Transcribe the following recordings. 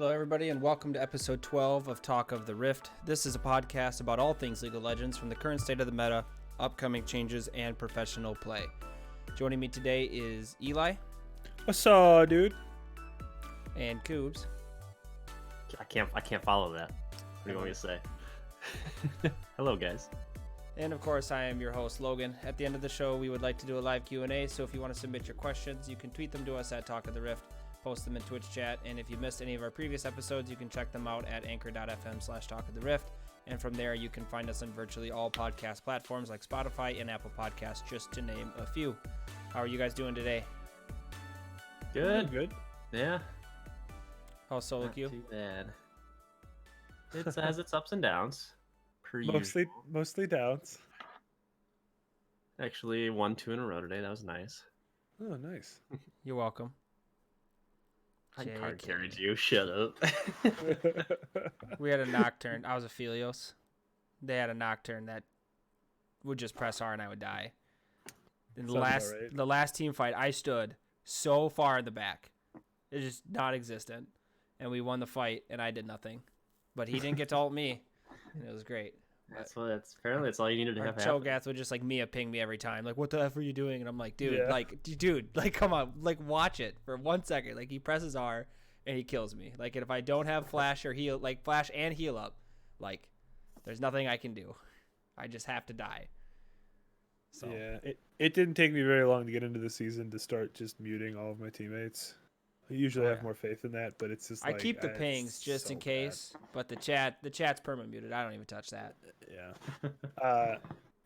Hello, everybody, and welcome to episode 12 of Talk of the Rift. This is a podcast about all things League of Legends, from the current state of the meta, upcoming changes, and professional play. Joining me today is Eli. What's up, dude? And Coobs. I can't follow that. What do you want me to say? Hello, guys. And of course, I am your host, Logan. At the end of the show, we would like to do a live Q&A, so if you want to submit your questions, you can tweet them to us at Talk of the Rift, post them in Twitch chat, and if you missed any of our previous episodes, you can check them out at anchor.fm/talkoftherift, and from there, you can find us on virtually all podcast platforms like Spotify and Apple Podcasts, just to name a few. How are you guys doing today? Good. Good. Yeah. How's solo Not queue? too bad. It has its ups and downs. Per usual. Mostly downs. Actually, won 2 in a row today. That was nice. Oh, nice. You're welcome. I JK. card carried you. Shut up. We had a Nocturne. I was a Philios. They had a Nocturne that would just press R and I would die. In the Sounds about right. the last team fight, I stood so far in the back. It's just non-existent. And we won the fight, and I did nothing. But he didn't get to ult me, and it was great. Apparently that's all you needed to Our have happen. Cho'Gath would just like Mia ping me every time. Like, what the F are you doing? And I'm like, dude, Yeah. like, come on. Like, watch it for 1 second. Like, he presses R, and he kills me. Like, and if I don't have flash or heal, like, flash and heal up, like, there's nothing I can do. I just have to die. So, Yeah, it didn't take me very long to get into the season to start just muting all of my teammates. I usually have more faith in that, but it's just I like, keep the it's pings just so in case, but the chat's perma muted. I don't even touch that. bad. Yeah.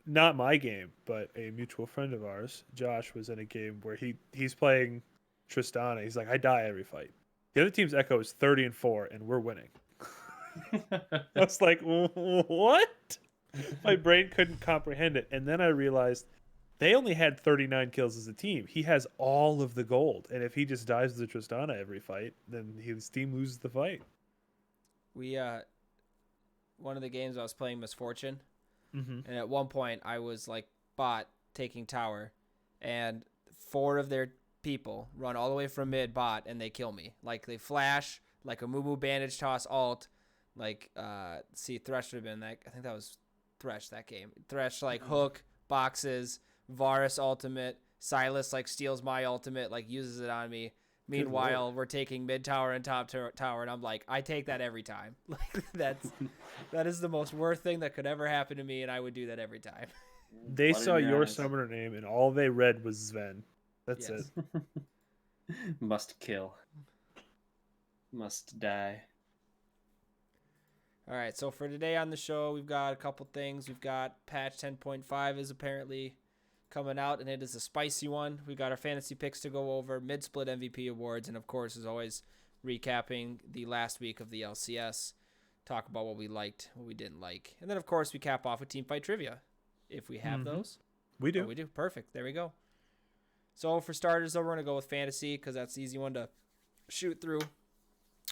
Not my game, but a mutual friend of ours, Josh, was in a game where he's playing Tristana. He's like, I die every fight. The other team's Echo is 30-4, and we're winning. I was like, what? My brain couldn't comprehend it. And then I realized they only had 39 kills as a team. He has all of the gold. And if he just dies with the Tristana every fight, then his team loses the fight. We, one of the games I was playing Misfortune, Mm-hmm. and at one point I was like bot taking tower, and 4 of their people run all the way from mid bot, and they kill me. Like, they flash, like a Mumu bandage toss alt, like, Thresh would have been that. I think that was Thresh that game. Thresh, like, hook, boxes, Varus ultimate, Silas, like, steals my ultimate, like, uses it on me. Meanwhile, we're taking mid tower and top tower, and I'm like, I take that every time. Like, that is the most worst thing that could ever happen to me, and I would do that every time. They Blood in saw your your eyes. summoner name, and all they read was Sven. That's Yes. it. Must kill. Must die. All right, so for today on the show, we've got a couple things. We've got patch 10.5 is apparently coming out, and it is a spicy one. We got our fantasy picks to go over, mid-split MVP awards, and of course, as always, recapping the last week of the LCS. Talk about what we liked, what we didn't like, and then of course we cap off with team fight trivia, if we have those. We do. Oh, we do. Perfect. There we go. So for starters, though, we're gonna go with fantasy because that's the easy one to shoot through.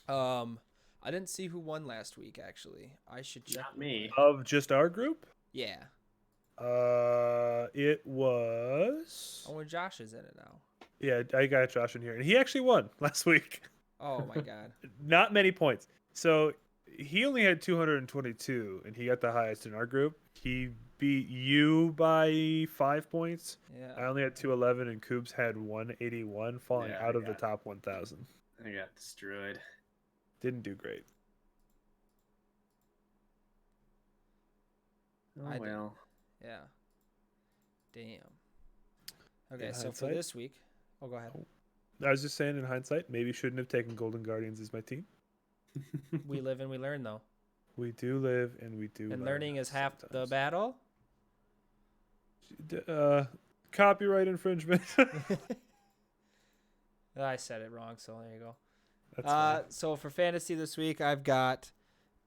I didn't see who won last week. Actually, I should check. Not me. Of just our group? Yeah. It was... Oh, and Josh is in it now. Yeah, I got Josh in here. And he actually won last week. Oh my God. Not many points. So he only had 222, and he got the highest in our group. He beat you by 5 points. I Yeah. only had 211, and Coobs had 181, falling Yeah, out of I the got top 1,000. I got destroyed. Didn't do great. Oh, I did. well. Yeah. Damn. Okay, In so for hindsight? this week, oh, go ahead. I was just saying, in hindsight, maybe shouldn't have taken Golden Guardians as my team. We live and we learn, though, We do live, and we do and learn learning is half the sometimes. battle. Copyright infringement. I said it wrong, so there you go. That's fine. So for fantasy this week, I've got.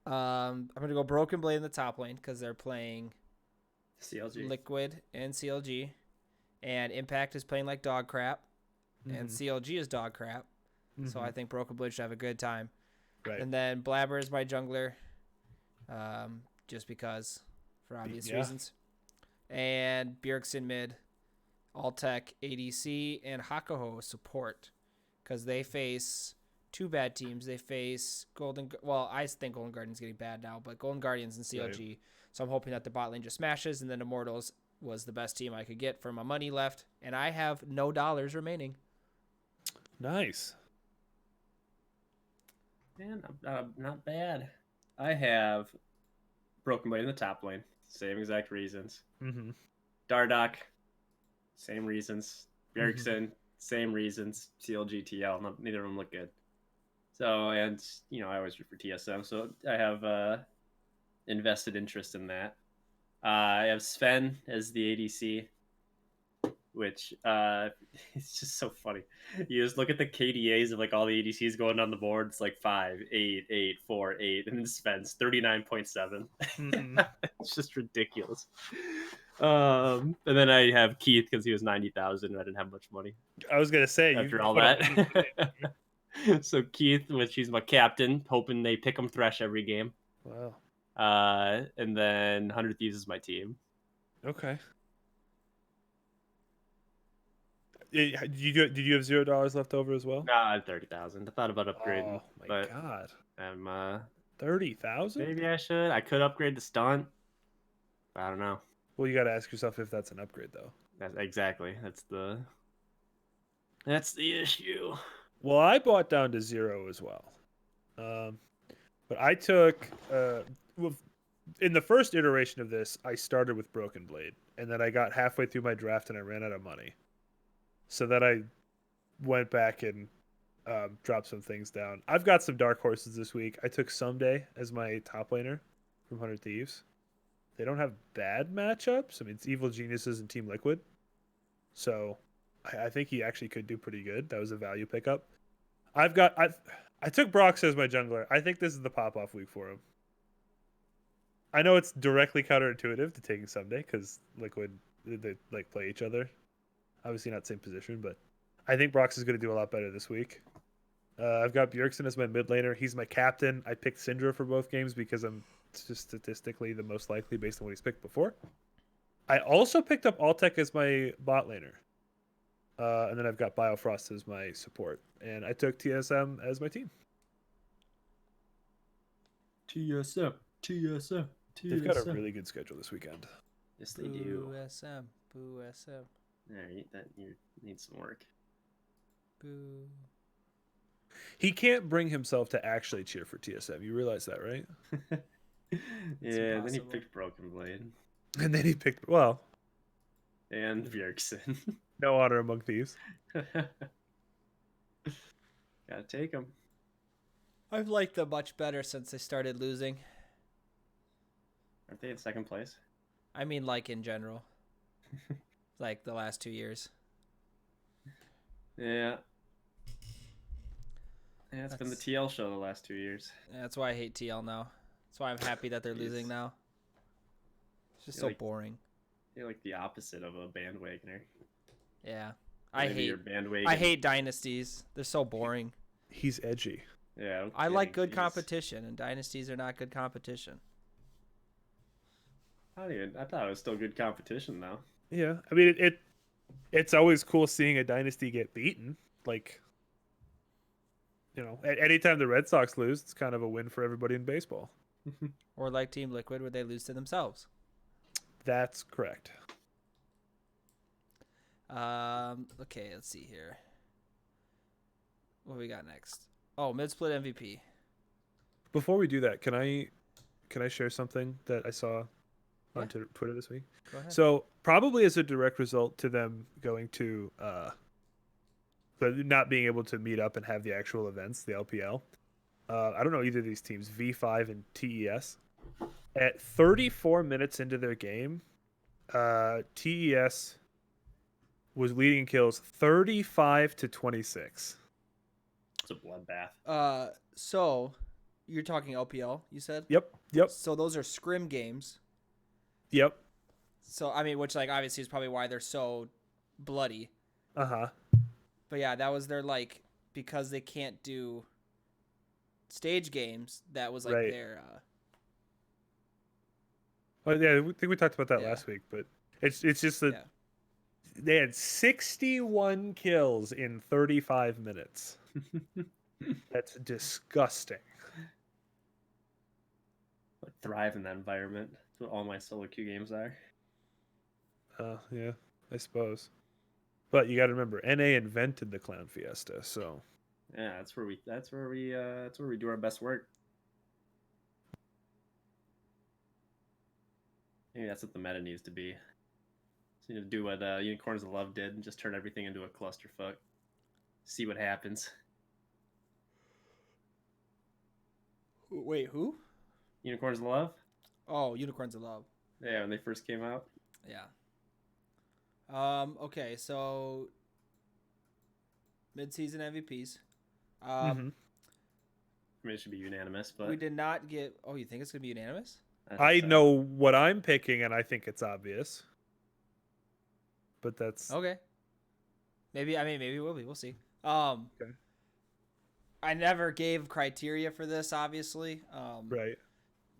I'm gonna go Broken Blade in the top lane because they're playing CLG. Liquid and CLG, and Impact is playing like dog crap, and CLG is dog crap. So I think Broken Blade should have a good time. Right. And then Blabber is my jungler, just because, for obvious Yeah. reasons. And Bjergsen mid, Altec ADC, and Hakuho support, because they face two bad teams. They face Well, I think Golden Guardian's getting bad now, but Golden Guardians and CLG. Right. So I'm hoping that the bot lane just smashes, and then Immortals was the best team I could get for my money left, and I have no dollars remaining. Nice. Man, not bad. I have Broken Blade in the top lane. Same exact reasons. Mm-hmm. Dardoch, same reasons. Bjergsen, same reasons. CLGTL, neither of them look good. So, and, I always root for TSM, so I have invested interest in that. I have Sven as the ADC, which it's just so funny. You just look at the KDAs of like all the ADCs going on the board. It's like 5, 8, 8, 4, 8, and then Sven's 39.7. Mm-hmm. It's just ridiculous. And then I have Keith because he was 90,000 and I didn't have much money I was gonna say after you all put up- that. So Keith, which he's my captain, hoping they pick him Thresh every game. Wow. And then 100 Thieves is my team. Okay. Did you have $0 left over as well? Nah, I have 30,000. I thought about upgrading, Oh my but god. I'm 30,000? maybe I should. I could upgrade the stunt. But I don't know. Well, you got to ask yourself if that's an upgrade though. Exactly. That's the issue. Well, I bought down to 0 as well. But I took in the first iteration of this, I started with Broken Blade, and then I got halfway through my draft and I ran out of money. So then I went back and dropped some things down. I've got some dark horses this week. I took Someday as my top laner from 100 Thieves. They don't have bad matchups. I mean, it's Evil Geniuses and Team Liquid. So I think he actually could do pretty good. That was a value pickup. I took Brox as my jungler. I think this is the pop-off week for him. I know it's directly counterintuitive to taking Someday because Liquid, they like play each other. Obviously not same position, but I think Brox is going to do a lot better this week. I've got Bjergsen as my mid laner. He's my captain. I picked Syndra for both games because I'm just statistically the most likely based on what he's picked before. I also picked up Altec as my bot laner. And then I've got Biofrost as my support. And I took TSM as my team. TSM. They've got a really good schedule this weekend. Yes, they do. Boo SM. Boo SM. Alright, that you need some work. Boo. He can't bring himself to actually cheer for TSM. You realize that, right? Yeah, then he impossible. picked Broken Blade. And then he picked, well, And Bjergsen. no honor among thieves. Gotta take him. I've liked them much better since they started losing. Aren't they in second place? I mean, like in general. Like the last 2 years. Yeah. Yeah, it's been the That's- TL show the last 2 years. That's why I hate TL now. That's why I'm happy that they're losing Jeez. now. It's just You're so like- boring. You're like the opposite of a bandwagoner. Yeah. I Maybe hate you're bandwagon. I hate dynasties. They're so boring. He's edgy. Yeah. No I like kidding, good jeez. competition, and dynasties are not good competition. I thought it was still good competition though. Yeah. I mean, it's always cool seeing a dynasty get beaten. Like, anytime the Red Sox lose, it's kind of a win for everybody in baseball. Or like Team Liquid, where they lose to themselves. That's correct. Okay, let's see here. What we got next? Oh, mid split MVP. Before we do that, can I share something that I saw on Yeah. Twitter this week? Go ahead. So probably as a direct result to them going to but not being able to meet up and have the actual events, the LPL. I don't know either of these teams, V5 and TES. At 34 minutes into their game, TES was leading kills 35-26. It's a bloodbath. So you're talking LPL, you said? Yep. So those are scrim games. Yep. So I mean, which like obviously is probably why they're so bloody. Uh-huh. But yeah, that was their like because they can't do stage games. That was like Right. their. Well, yeah, I think we talked about that Yeah. last week, but it's just that Yeah. they had 61 kills in 35 minutes. That's disgusting. I thrive in that environment. That's what all my solo queue games are. Yeah, I suppose. But you got to remember, NA invented the Clown Fiesta, so Yeah, that's where we do our best work. Maybe that's what the meta needs to be. So you need to do what Unicorns of Love did and just turn everything into a clusterfuck. See what happens. Wait, who? Unicorns of Love? Oh, Unicorns of Love. Yeah, when they first came out. Yeah. Okay, so mid-season MVPs. Mhm. I mean, it should be unanimous, but We did not get. Oh, you think it's gonna be unanimous? think I so. know what I'm picking, and I think it's obvious. But that's Okay. Maybe it will be. We'll see. Okay. I never gave criteria for this, obviously. right.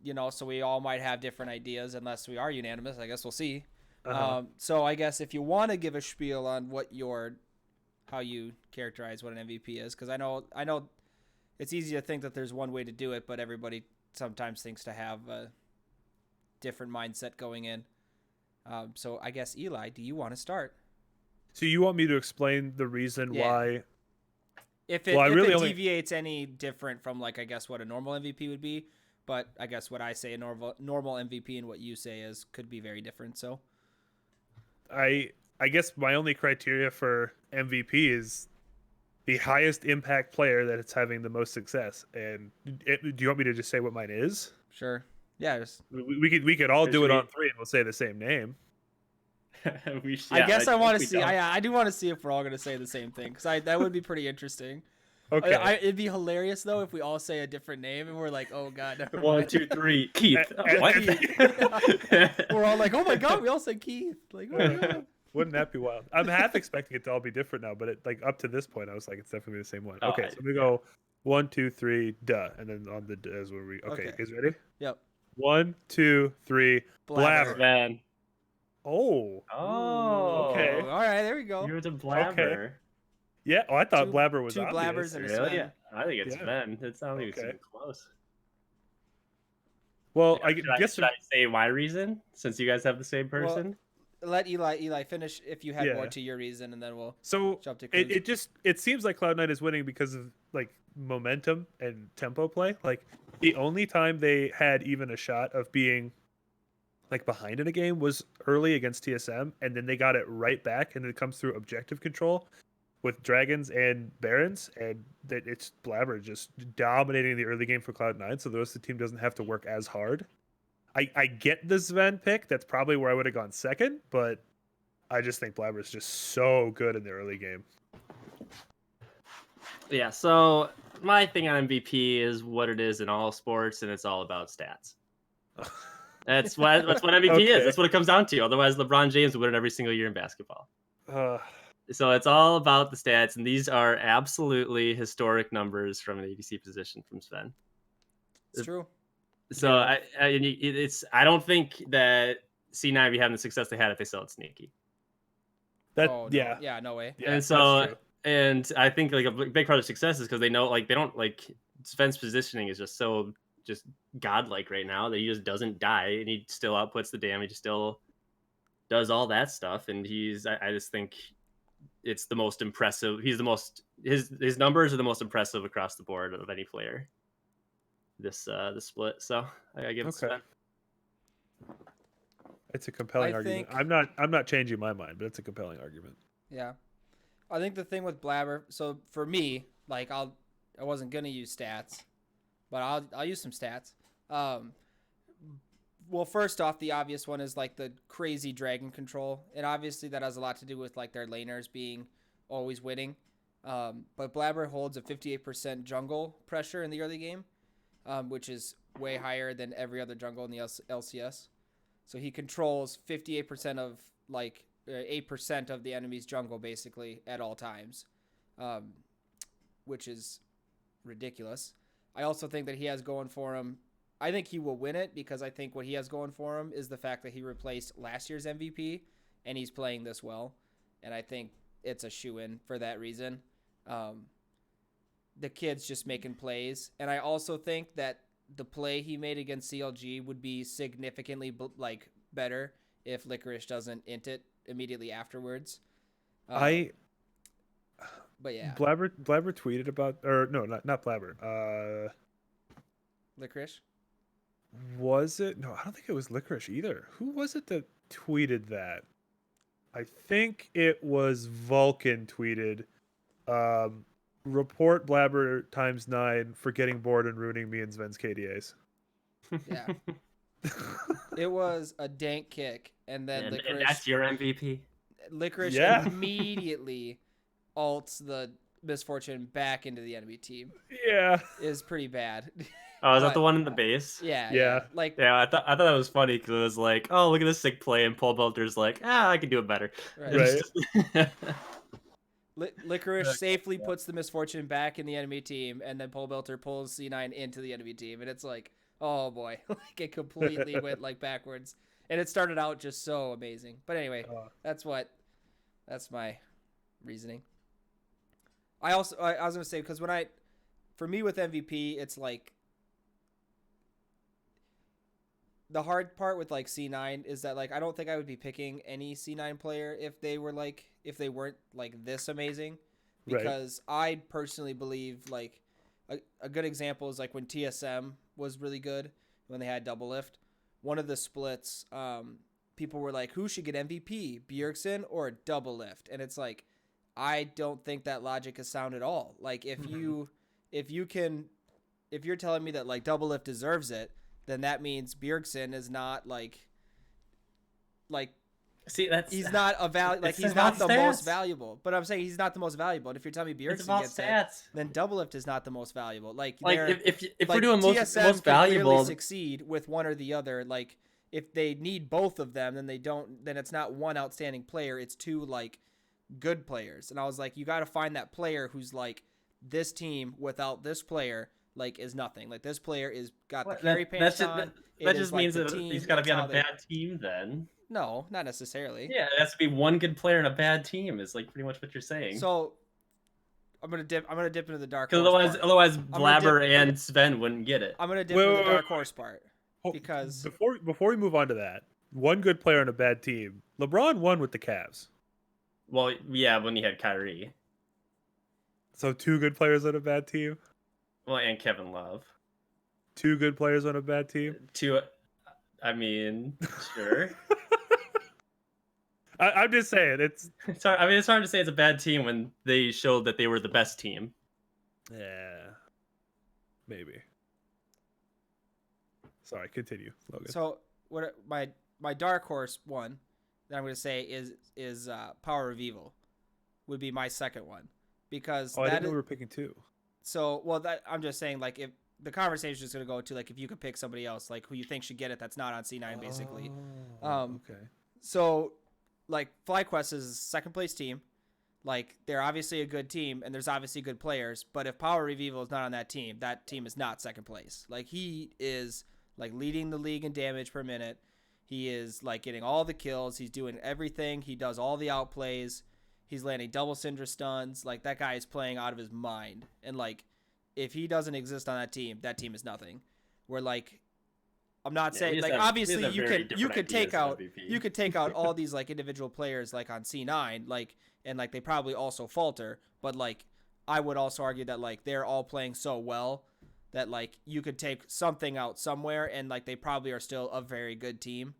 You know, so we all might have different ideas unless we are unanimous. I guess we'll see. Uh-huh. So I guess if you want to give a spiel on how you characterize what an MVP is, because I know it's easy to think that there's one way to do it, but everybody sometimes thinks to have a different mindset going in. So I guess Eli, do you want to start? So you want me to explain the reason Yeah. why? If it, Well, I if really it only- deviates any different from like I guess what a normal MVP would be, but I guess what I say a normal MVP and what you say is could be very different. So I guess my only criteria for MVP is the highest impact player that it's having the most success. And do you want me to just say what mine is? sure, yeah. Just, We could all do Should it we- on three, and we'll say the same name. I guess I want to think see. we don't. I do want to see if we're all going to say the same thing because that would be pretty interesting. Okay. It'd be hilarious though if we all say a different name and we're like, oh god, never 1, mind. 2, 3, Keith. What? We're all like, oh my god, we all said Keith. Like, oh my god. Wouldn't that be wild? I'm half expecting it to all be different now, but up to this point, I was like, it's definitely the same one. Oh, Okay, so we go 1, 2, 3, duh, and then on the duh is where we. Okay, Okay. you guys ready? Yep. 1, 2, 3. Blabber. Man. Oh, Oh. Okay. All right, there we go. You were the Blabber. yeah. Oh, I thought Two- Blabber was two obvious. Blabbers and a Really? Sven. I think it's Yeah. Ben. It's not even Okay. close. Well, I Should guess should I say my reason since you guys have the same Well, person? Let Eli finish if you had Yeah. more to your reason, and then we'll so. jump to Cruz. It seems like Cloud9 is winning because of like momentum and tempo play. Like the only time they had even a shot of being like behind in a game was early against TSM, and then they got it right back, and it comes through objective control with Dragons and Barons, and that it's Blabber just dominating the early game for Cloud9, so the rest of the team doesn't have to work as hard. I get the Sven pick. That's probably where I would have gone second, but I just think Blabber is just so good in the early game. Yeah, so my thing on MVP is what it is in all sports, and it's all about stats. That's what MVP Okay. is. That's what it comes down to. Otherwise, LeBron James would win it every single year in basketball. Uh, So it's all about the stats, and these are absolutely historic numbers from an ADC position from Sven. it's true. So I don't think that C9 be having the success they had if they sell it sneaky. that Oh, no. yeah, Yeah, no way. yeah, And that's so true. and I think like a big part of success is because they know like they don't like Sven's positioning is just so just godlike right now that he just doesn't die and he still outputs the damage, he still does all that stuff, and I just think it's the most impressive. He's the most his numbers are the most impressive across the board of any player. This split, so I give it to Okay. Sven. It's a compelling I argument. think- I'm not changing my mind, but it's a compelling argument. Yeah, I think the thing with Blabber. So for me, like I wasn't gonna use stats, but I'll use some stats. Well, first off, the obvious one is like the crazy dragon control, and obviously that has a lot to do with like their laners being always winning. But Blabber holds a 58% jungle pressure in the early game, which is way higher than every other jungle in the LCS. So he controls 58% of like 8% of the enemy's jungle basically at all times, which is ridiculous. I also think that he has going for him. I think he will win it because I think what he has going for him is the fact that he replaced last year's MVP and he's playing this well. And I think it's a shoe-in for that reason. the kid's just making plays. And I also think that the play he made against CLG would be significantly like better if Licorice doesn't int it immediately afterwards. But yeah, Blabber tweeted about, or no, not Blabber. Licorice. Was it? No, I don't think it was Licorice either. Who was it that tweeted that? I think it was Vulcan tweeted. Report Blabber ×9 for getting bored and ruining me and Sven's KDAs. Yeah. It was a dank kick, and then and Licorice. that's your MVP. Licorice Yeah. immediately ults the Misfortune back into the enemy team. Yeah. Is pretty bad. Oh, is that But- the one in the base? Yeah. Like, Yeah, I thought that was funny because it was like, oh, look at this sick play, and Pole Belter's like, I can do it better. right. Right. Licorice safely puts the Misfortune back in the enemy team, and then Pole Belter pulls C9 into the enemy team, and it's like, oh boy, like it completely went like backwards, and it started out just so amazing. But anyway, that's my reasoning. I was gonna say, because for me with MVP, it's like the hard part with like C9 is that like I don't think I would be picking any C9 player if they weren't like this amazing, Right. because I personally believe like a good example is like when TSM was really good when they had double lift. One of the splits, people were like, who should get MVP, Bjergsen or double lift? And it's like, I don't think that logic is sound at all. Like if you're telling me that like double lift deserves it, then that means Bjergsen is not like See, that's he's not a value, like it's he's about not the most stats. valuable. But I'm saying he's not the most valuable. And if you're telling me it's Bjergsen about gets it, stats. then double lift is not the most valuable. Like If like, we're doing most TSM most can clearly valuable, succeed with one or the other. Like if they need both of them, then then it's not one outstanding player, it's two like good players. And I was like, you got to find that player who's like, this team without this player like is nothing. Like this player is got the carry pants on. that It is, just like, means the that team, he's got to that's be on how a they- bad team then. No, not necessarily. Yeah, it has to be one good player in a bad team. Is like pretty much what you're saying. So I'm gonna dip into the dark Because horse part. otherwise, gonna Blabber and Sven wouldn't get it. I'm gonna dip Wait, into the wait, dark wait. horse part. Because- before we move on to that, one good player on a bad team. LeBron won with the Cavs. Well, yeah, when he had Kyrie. So two good players on a bad team. Well, and Kevin Love. Two good players on a bad team. I mean, sure. I'm just saying it's. It's hard. I mean, it's hard to say it's a bad team when they showed that they were the best team. Yeah. Maybe. Sorry, continue, Logan. So what my dark horse one that I'm gonna say is Power of Evil would be my second one, because I that didn't know is, we were picking two. so well that I'm just saying, like, if the conversation is gonna go to like if you could pick somebody else like who you think should get it that's not on C9 basically. Okay. So like FlyQuest is a second place team. Like they're obviously a good team and there's obviously good players, but if Power of Evil is not on that team is not second place. Like he is like leading the league in damage per minute. He is like getting all the kills. He's doing everything. He does all the outplays. He's landing double Syndra stuns. Like that guy is playing out of his mind. And like if he doesn't exist on that team is nothing. Where like I'm not Yeah, saying we just like have- we obviously just have you very could you different could take ideas of out MVP. you could take out all these like individual players like on C9 like and like they probably also falter, but like I would also argue that like they're all playing so well that like you could take something out somewhere and like they probably are still a very good team.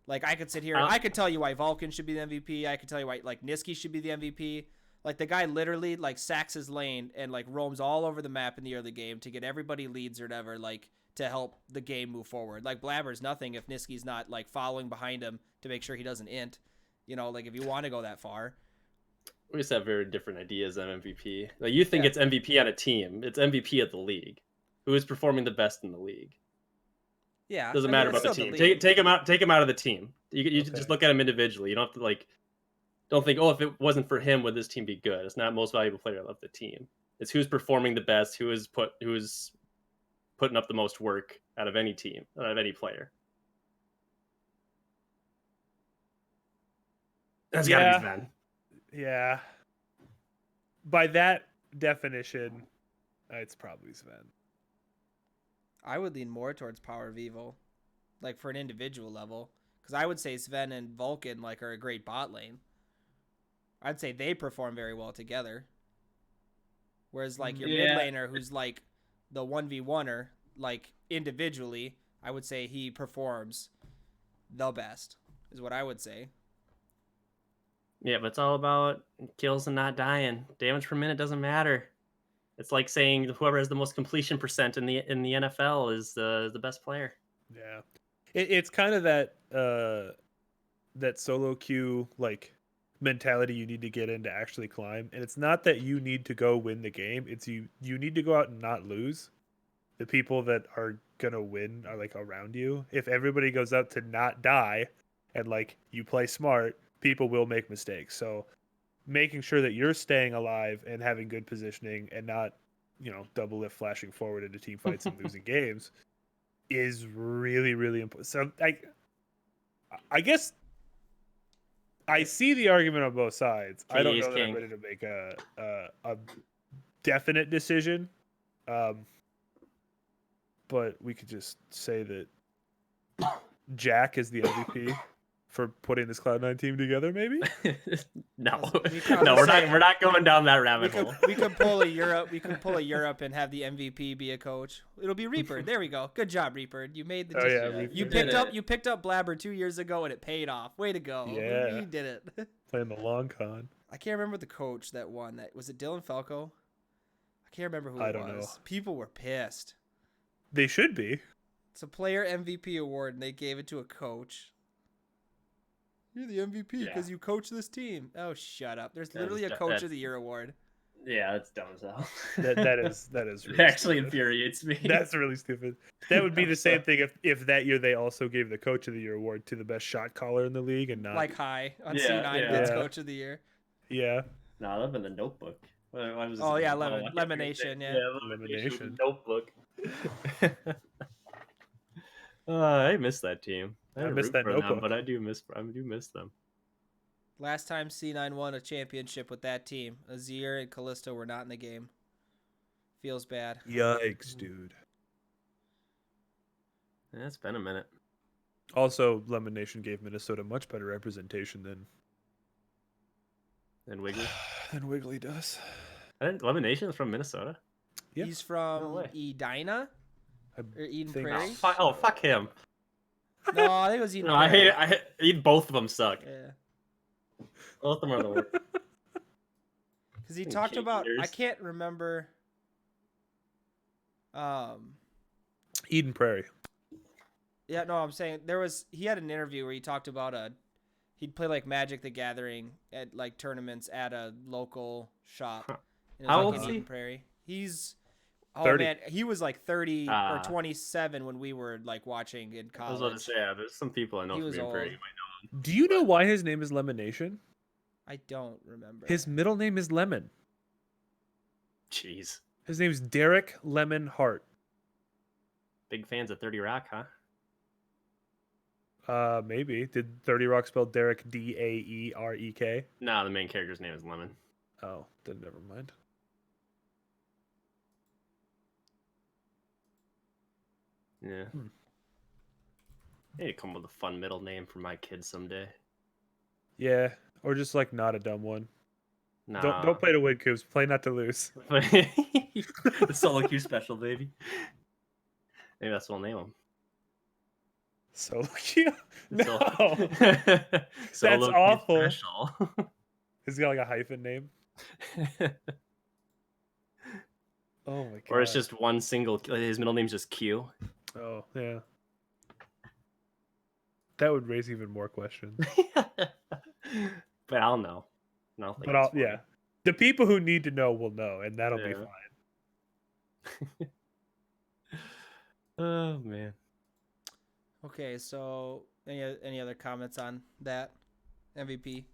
Like I could sit here, I could tell you why Vulcan should be the MVP. I could tell you why like Niski should be the MVP. Like the guy literally like sacks his lane and like roams all over the map in the early game to get everybody leads or whatever, like to help the game move forward. Like Blabber's nothing if Niski's not like following behind him to make sure he doesn't int. You know, like if you want to go that far. We just have very different ideas on MVP. Like you think Yeah. it's MVP on a team. It's MVP of the league. Who is performing the best in the league? Yeah, Doesn't I mean, matter it's about the still team. league. Take him out. Take him out of the team. You Okay. just look at him individually. You don't have to like. Don't think, oh, if it wasn't for him, would this team be good? It's not most valuable player of the team. It's who's performing the best, who is putting up the most work out of any team, out of any player. That's gotta Yeah. be Sven. Yeah. By that definition, It's probably Sven. I would lean more towards Power of Evil, like for an individual level, because I would say Sven and Vulcan like are a great bot lane. I'd say they perform very well together. Whereas like your mid Yeah. laner, who's like the 1v1er, like individually, I would say he performs the best, is what I would say. Yeah, but it's all about kills and not dying. Damage per minute doesn't matter. It's like saying whoever has the most completion percent in the NFL is the best player. Yeah, it's kind of that solo queue like mentality you need to get in to actually climb, and it's not that you need to go win the game. It's you need to go out and not lose. The people that are gonna win are like around you. If everybody goes out to not die, and like you play smart, people will make mistakes. So making sure that you're staying alive and having good positioning and not, double lift flashing forward into team fights and losing games is really, really important. So I guess I see the argument on both sides. I don't KD is know that I'm king. ready to make a definite decision. But we could just say that Jack is the MVP for putting this Cloud9 team together, maybe? No, We could no, we're say- not. We're not going down that rabbit hole. We could pull a Europe. We could pull a Europe and have the MVP be a coach. It'll be Reaper. There we go. Good job, Reaper. You made the. Oh, yeah, Yeah, Reaper. You did picked up Blabber 2 years ago and it paid off. Way to go. Yeah. You did it. Playing the long con. I can't remember the coach that won that. Was it Dylan Falco? I can't remember who I it don't know. was. People were pissed. They should be. It's a player MVP award and they gave it to a coach. You're the MVP because Yeah. you coach this team. Oh, shut up. There's That literally is- a coach that's- of the year award. Yeah, that's dumb as hell. That is It really actually stupid. infuriates me. That's really stupid. That would be the same thing if that year they also gave the Coach of the Year award to the best shot caller in the league and not Like high on Yeah, C9 yeah. wins Yeah. coach of the year. yeah. No, that'd been the Notebook. What was Oh, it? yeah, I can't remember. Lemonation, yeah. Elimination. Notebook. I miss that team. I didn't miss root that for them, Notebook. but I do miss them. Last time C9 won a championship with that team, Azir and Callisto were not in the game. Feels bad. Yikes, dude. Yeah, it's been a minute. Also, Lemon Nation gave Minnesota much better representation And Wiggly. than Wiggly does. I think Lemonation is from Minnesota. Yeah. He's from No way. Edina I or Eden think- Prairie. Fuck him. No, I think it was Eden No, Prairie. I hate both of them suck. Yeah. Both of them are the worst. Because he And talked cake about, I eaters. can't remember. Eden Prairie. Yeah, no, I'm saying he had an interview where he talked about he'd play like Magic the Gathering at like tournaments at a local shop. Huh. And it was, How like, old in is Eden he? Prairie. He's 30. man, he was like 30 or Ah. 27 when we were like watching in I was about to college. say, yeah, there's some people I know He from was Green Prairie. old. Do you know why his name is Lemon Nation? I don't remember. His middle name is Lemon. Jeez. His name's Derek Lemon Hart. Big fans of 30 Rock, huh? Maybe. Did 30 Rock spell Derek Daerek? Nah, the main character's name is Lemon. Oh, then never mind. Yeah. Hmm. I need to come up with a fun middle name for my kids someday. Yeah, or just like not a dumb one. Nah. Don't play to win, Coops. Play not to lose. the solo queue special, baby. Maybe that's what we'll name him. Solo queue? No. Solo queue awful. Special. He's got like a hyphen name. Oh my god. Or it's just one single. His middle name's just Q. Oh yeah. That would raise even more questions. But I'll know. No, But I'll, yeah, the people who need to know will know, and that'll be Yeah. fine. Oh man. Okay, so any other comments on that MVP?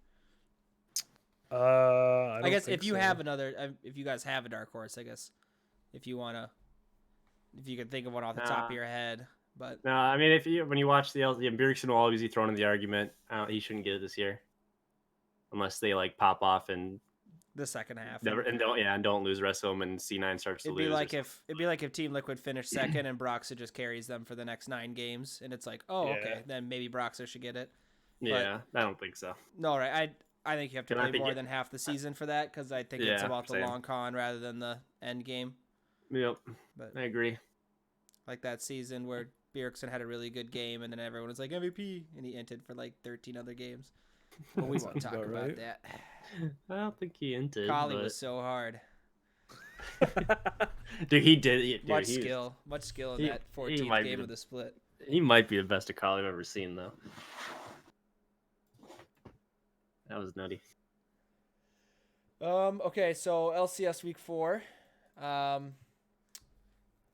I I don't guess think if you so. have another, if you guys have a dark horse, I guess if you can think of one off the top of Nah. your head, but No, I mean, when you watch the Bjergsen will always be thrown in the argument. He shouldn't get it this year, unless they like pop off and the second half. Never and don't lose the rest of them, and C9 starts to It'd lose. be like if Team Liquid finished second and Broxa just carries them for the next 9 games, and it's like, oh, Yeah. okay, then maybe Broxa should get it. Yeah, I don't think so. No, right? I think you have to And I play think more than half the season for that because I think it's Yeah, about the same. long con rather than the end game. Yep, But I agree. like that season where Bjergsen had a really good game, and then everyone was like MVP, and he entered for like 13 other games. But we won't Sounds talk about about right. that. I don't think he entered. Kali but... was so hard. Dude, he did. Dude, Much skill in he- that he 14th might be game the- of the split. He might be the best Akali I've ever seen, though. That was nutty. Okay, so LCS week 4.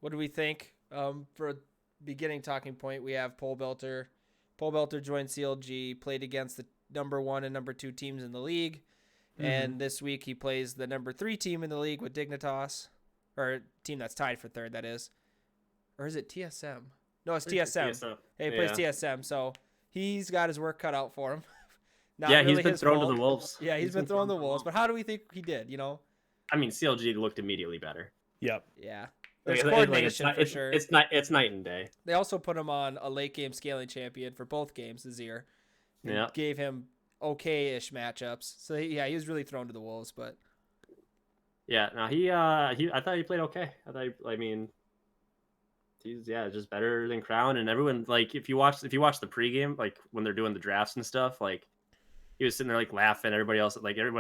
What do we think? For a beginning talking point, we have Pole Belter. Pole Belter joined CLG, played against the number 1 and number 2 teams in the league. And this week he plays the number 3 team in the league with Dignitas, or a team that's tied for 3rd, that is. Or is it TSM? No, it's TSM. Hey, he plays TSM, so he's got his work cut out for him. Not Yeah, really he's been his thrown fault. to the wolves. Yeah, he's been throwing the wolves. But how do we think he did, you know? I mean, CLG looked immediately better. Yep. Yeah. There's Like, coordination it's for sure. It's night and day. They also put him on a late game scaling champion for both games this year. And Yeah. gave him okay-ish matchups. So he was really thrown to the wolves, but Yeah. No, I thought he played okay. He's just better than Crown, and everyone, like, if you watch the pregame, like when they're doing the drafts and stuff, like he was sitting there like laughing. Everyone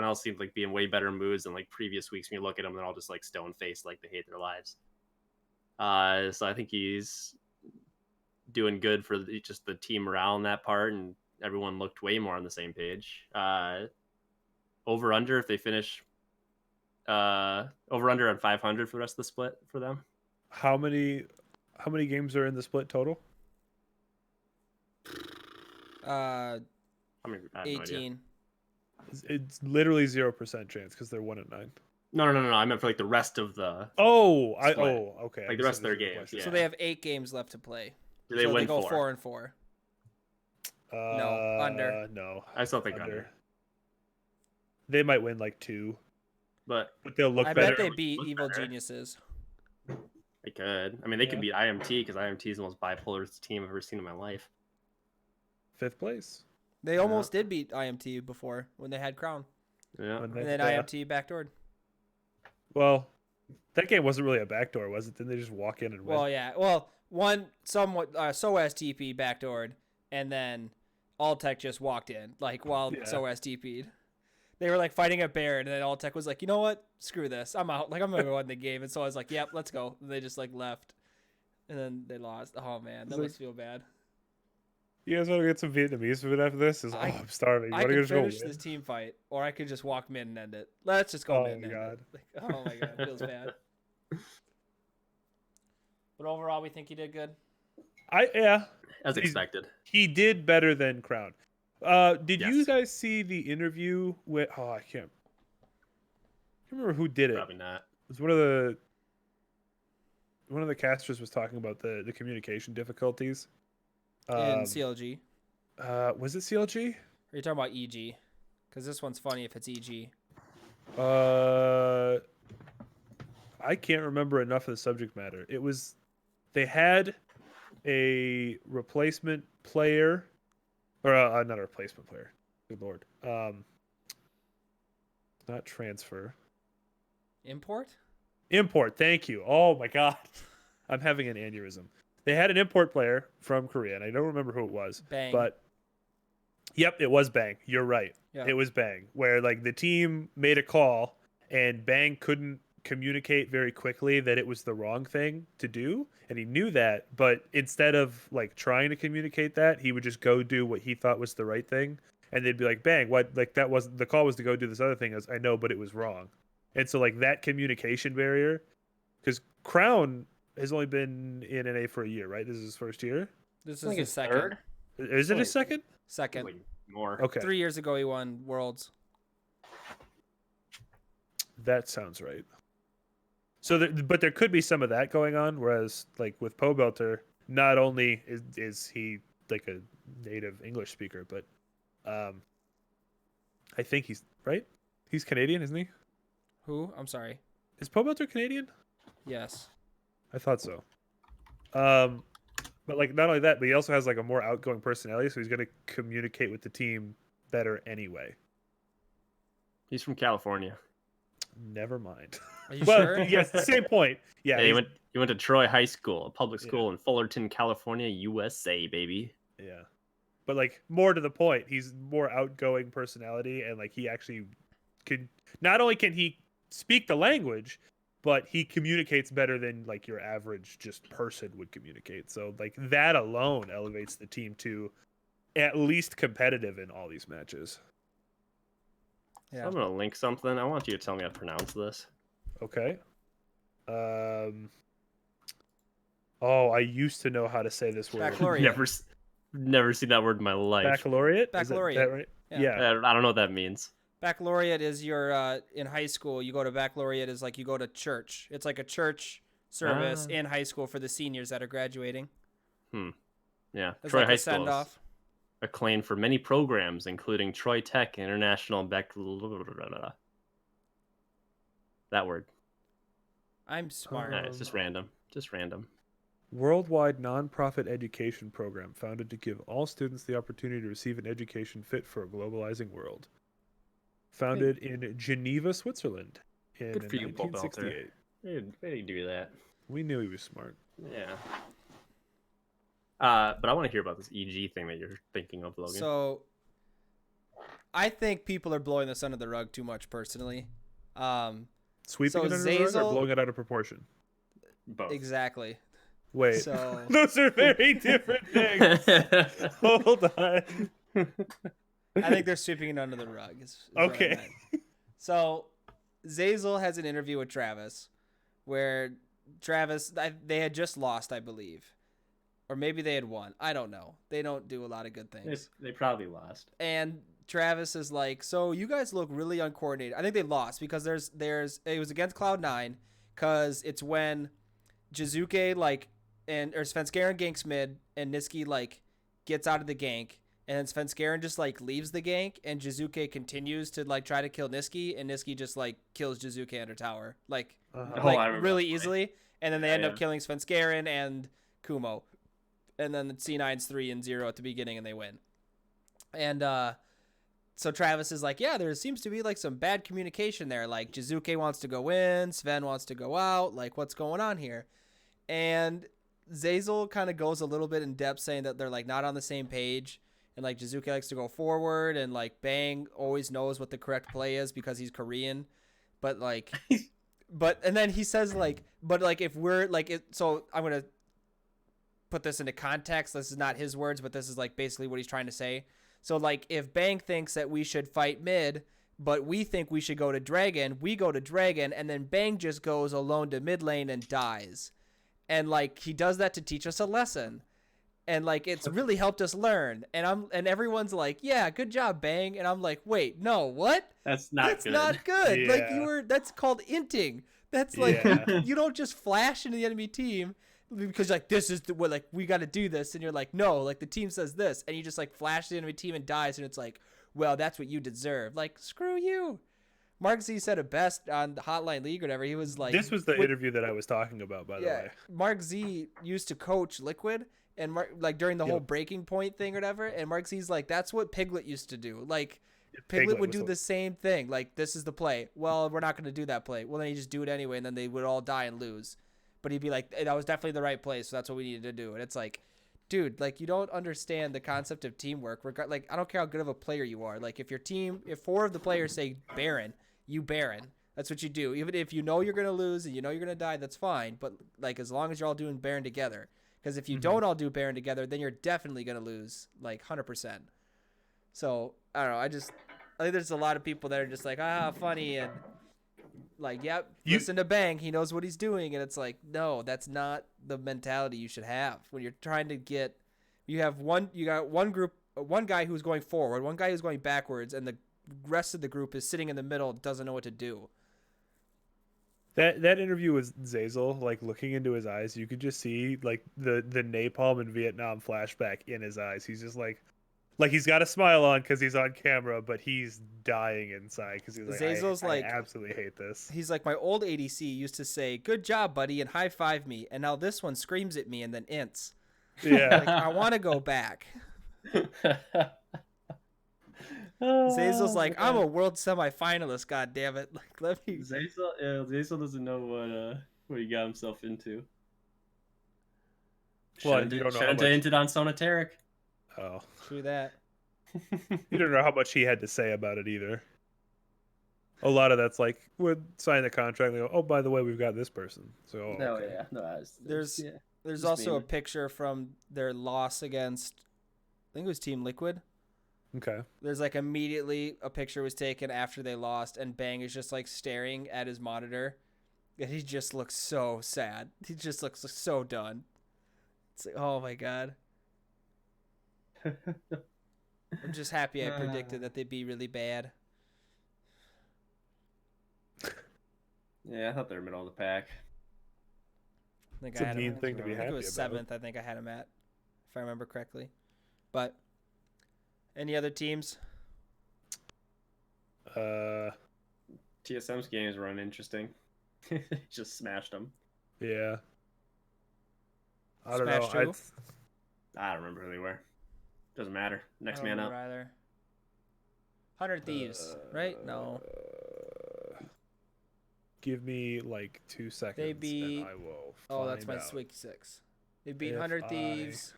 else seemed like being way better moods than like previous weeks. When you look at them, they're all just like stone faced, like they hate their lives. So I think he's doing good for just the team morale in that part, and everyone looked way more on the same page. Over under if they finish over under on 500 for the rest of the split for them. How many games are in the split total? uh, I mean, I have no idea. 18. It's literally 0% chance because they're 1-9. No. I meant for like the rest of the. Okay. Like the rest of their games, So they have 8 games left to play. Do they so win they go 4? 4-4. No, under. No, I still think under. They might win like 2, But but they'll look I better. bet they beat Look Evil better. Geniuses. they could. I mean, they could Yeah. beat IMT because IMT is the most bipolar team I've ever seen in my life. 5th place. They almost did beat IMT before when they had Crown. Yeah. When And they- then IMT backdoored. Well, that game wasn't really a backdoor, was it? Didn't they just walk in and win? Well, yeah. Well, one somewhat SOAS TP backdoored, and then Alltech just walked in, like, while Yeah. SOAS TP'd. They were, like, fighting a bear, and then Alltech was like, you know what? Screw this. I'm out. Like, I'm going to win the game. And so I was like, yep, let's go. And they just, like, left. And then they lost. Oh, man. That It's must feel bad. You guys want to get some Vietnamese food after this? I'm starving. I Want to could just go finish win? this team fight, or I could just walk mid and end it. Let's just go Oh, mid and my end God. it. Like, oh, my God. It feels bad. But overall, we think he did good. Yeah, As He's- expected. he did better than Crown. Did you Yes. guys see the interview with? Oh, I can't remember who did it. Probably not. It was one of the casters was talking about the communication difficulties. In CLG. Was it CLG? Are you talking about EG? Because this one's funny if it's EG. I can't remember enough of the subject matter. It was they had a replacement player, or not a replacement player. Good lord. Not transfer. Import? Import. Thank you. Oh my god, I'm having an aneurysm. They had an import player from Korea, and I don't remember who it was. Bang. But yep, it was Bang. You're right. Yeah. It was Bang, where like the team made a call, and Bang couldn't communicate very quickly that it was the wrong thing to do, and he knew that. But instead of like trying to communicate that, he would just go do what he thought was the right thing, and they'd be like, "Bang, what? Like that wasn't the call was to go do this other thing." As I know, but it was wrong. And so like that communication barrier, because Crown has only been in NA for a year, right? This is his first year. This I is think his it's second. third. Is it his second? Second. Like more. Okay, 3 years ago, he won Worlds. that sounds right. So, but there could be some of that going on. Whereas, like with Poe Belter, not only is he like a native English speaker, but I think he's right. He's Canadian, isn't he? Who? I'm sorry. Is Pobelter Canadian? Yes. I thought so. But like not only that, but he also has like a more outgoing personality, so he's going to communicate with the team better anyway. He's from California. Never mind. Are you Well, sure? yes, same point. Yeah, Yeah, he he's- went to Troy High School, a public Yeah. school in Fullerton, California, USA, baby. yeah. But like more to the point, he's more outgoing personality, and like he actually can. Not only can he speak the language, but he communicates better than like your average just person would communicate. So like that alone elevates the team to at least competitive in all these matches. Yeah. I'm gonna link something. I want you to tell me how to pronounce this. Okay. Oh, I used to know how to say this word. Baccalaureate. Never seen that word in my life. Baccalaureate? Is that Baccalaureate. right? Yeah. Yeah. I don't know what that means. Baccalaureate is your in high school. You go to baccalaureate is like you go to church. It's like a church service Ah. in high school for the seniors that are graduating. Yeah, It's Troy like High a School send is off. acclaimed for many programs, including Troy Tech International That word. I'm smart. It's just random. Just random. Worldwide nonprofit education program founded to give all students the opportunity to receive an education fit for a globalizing world. Founded in Geneva, Switzerland in Good for you, Paul Belter. 1968. Way to do that. We knew he was smart. Yeah. But I want to hear about this EG thing that you're thinking of, Logan. So I think people are blowing this under the rug too much personally. Sweeping So it under the rug or Zazel- blowing it out of proportion? Both. Exactly. Wait. So Those are very different things. Hold on. I think they're sweeping it under the rug. Is what I Okay. meant. So Zazel has an interview with Travis where Travis, they had just lost, I believe. Or maybe they had won. I don't know. They don't do a lot of good things. They probably lost. And Travis is like, so you guys look really uncoordinated. I think they lost because there's it was against Cloud9 because it's when Jizuke or Svenskeren ganks mid and Niski gets out of the gank and then Svenskeren just leaves the gank and Jizuke continues to try to kill Niski and Niski just kills Jizuke under tower I remember really that play. easily and then they Yeah, end up yeah. killing Svenskeren and Kumo and then the C9's 3-0 at the beginning and they win. And so Travis is like, yeah, there seems to be some bad communication there. Like Jizuke wants to go in, Sven wants to go out. Like what's going on here? And Zazel kind of goes a little bit in depth saying that they're not on the same page. And Jizuke likes to go forward and Bang always knows what the correct play is because he's Korean. But and then he says if we're so I'm going to put this into context. This is not his words, but this is basically what he's trying to say. So if Bang thinks that we should fight mid, but we think we should go to Dragon, we go to Dragon, and then Bang just goes alone to mid lane and dies. And he does that to teach us a lesson. And it's really helped us learn. And everyone's like, yeah, good job, Bang. And I'm like, wait, no, what? That's not That's good. not good. Yeah. That's called inting. That's Yeah. you don't just flash into the enemy team because this is what we got to do this, and you're like, no, the team says this, and you just flash the enemy team and dies, and it's well, that's what you deserve. Screw you. Mark Z said it best on the Hotline League or whatever. He was like, This was the interview that I was talking about, by the way. Mark Z used to coach Liquid, and during the whole breaking point thing or whatever, and Mark Z's like, that's what Piglet used to do. Piglet would do the same thing. This is the play. Well, we're not going to do that play. Well, then you just do it anyway, and then they would all die and lose. But he'd be like, that was definitely the right play, so that's what we needed to do. And it's dude, you don't understand the concept of teamwork. I don't care how good of a player you are. If 4 of the players say Baron, you Baron. That's what you do. Even if you know you're going to lose and you know you're going to die, that's fine. But as long as you're all doing Baron together. Because if you don't all do Baron together, then you're definitely going to lose 100%. So, I don't know. I think there's a lot of people that are just funny and yep, listen to Bang. He knows what he's doing. And it's no, that's not the mentality you should have when you're trying to get, you got one group, one guy who's going forward, one guy who's going backwards, and the rest of the group is sitting in the middle, doesn't know what to do. That interview with Zazel, looking into his eyes, you could just see the napalm in Vietnam flashback in his eyes. He's just Like he's got a smile on because he's on camera, but he's dying inside because he's like, Zazel's I like- absolutely hate this. He's like, my old ADC used to say, "Good job, buddy," and high five me, and now this one screams at me and then ints. Yeah. Like, I want to go back. Oh, Zazel's like, I'm a world semifinalist. God damn it! Like, let me. Zazel doesn't know what he got himself into. Well, Shouldn't you have don't know how much- hinted on Sonateric. Oh, True that. you don't know how much he had to say about it either. A lot of that's like, would sign the contract. And they go, oh, by the way, we've got this person. So, oh, No, okay. yeah, no. There's- yeah. There's Just also a mean. picture from their loss against, I think it was Team Liquid. Okay. There's like immediately a picture was taken after they lost, and Bang is just like staring at his monitor, and he just looks so sad. He just looks so done. It's like, oh my god. I'm just happy I predicted that they'd be really bad. Yeah, I thought they were middle of the pack. I think It's I a had mean him. thing to be I think happy it was about. 7th. I think I had him at, if I remember correctly. But any other teams? TSM's games were uninteresting. Just smashed them. Yeah. I don't Smash know. two? I don't remember who they were. Doesn't matter. Next I don't man up. remember either. 100 Thieves, right? No. Give me like 2 seconds. beat- And I will. Oh, that's my find out. Swig 6. They beat If 100 I- Thieves,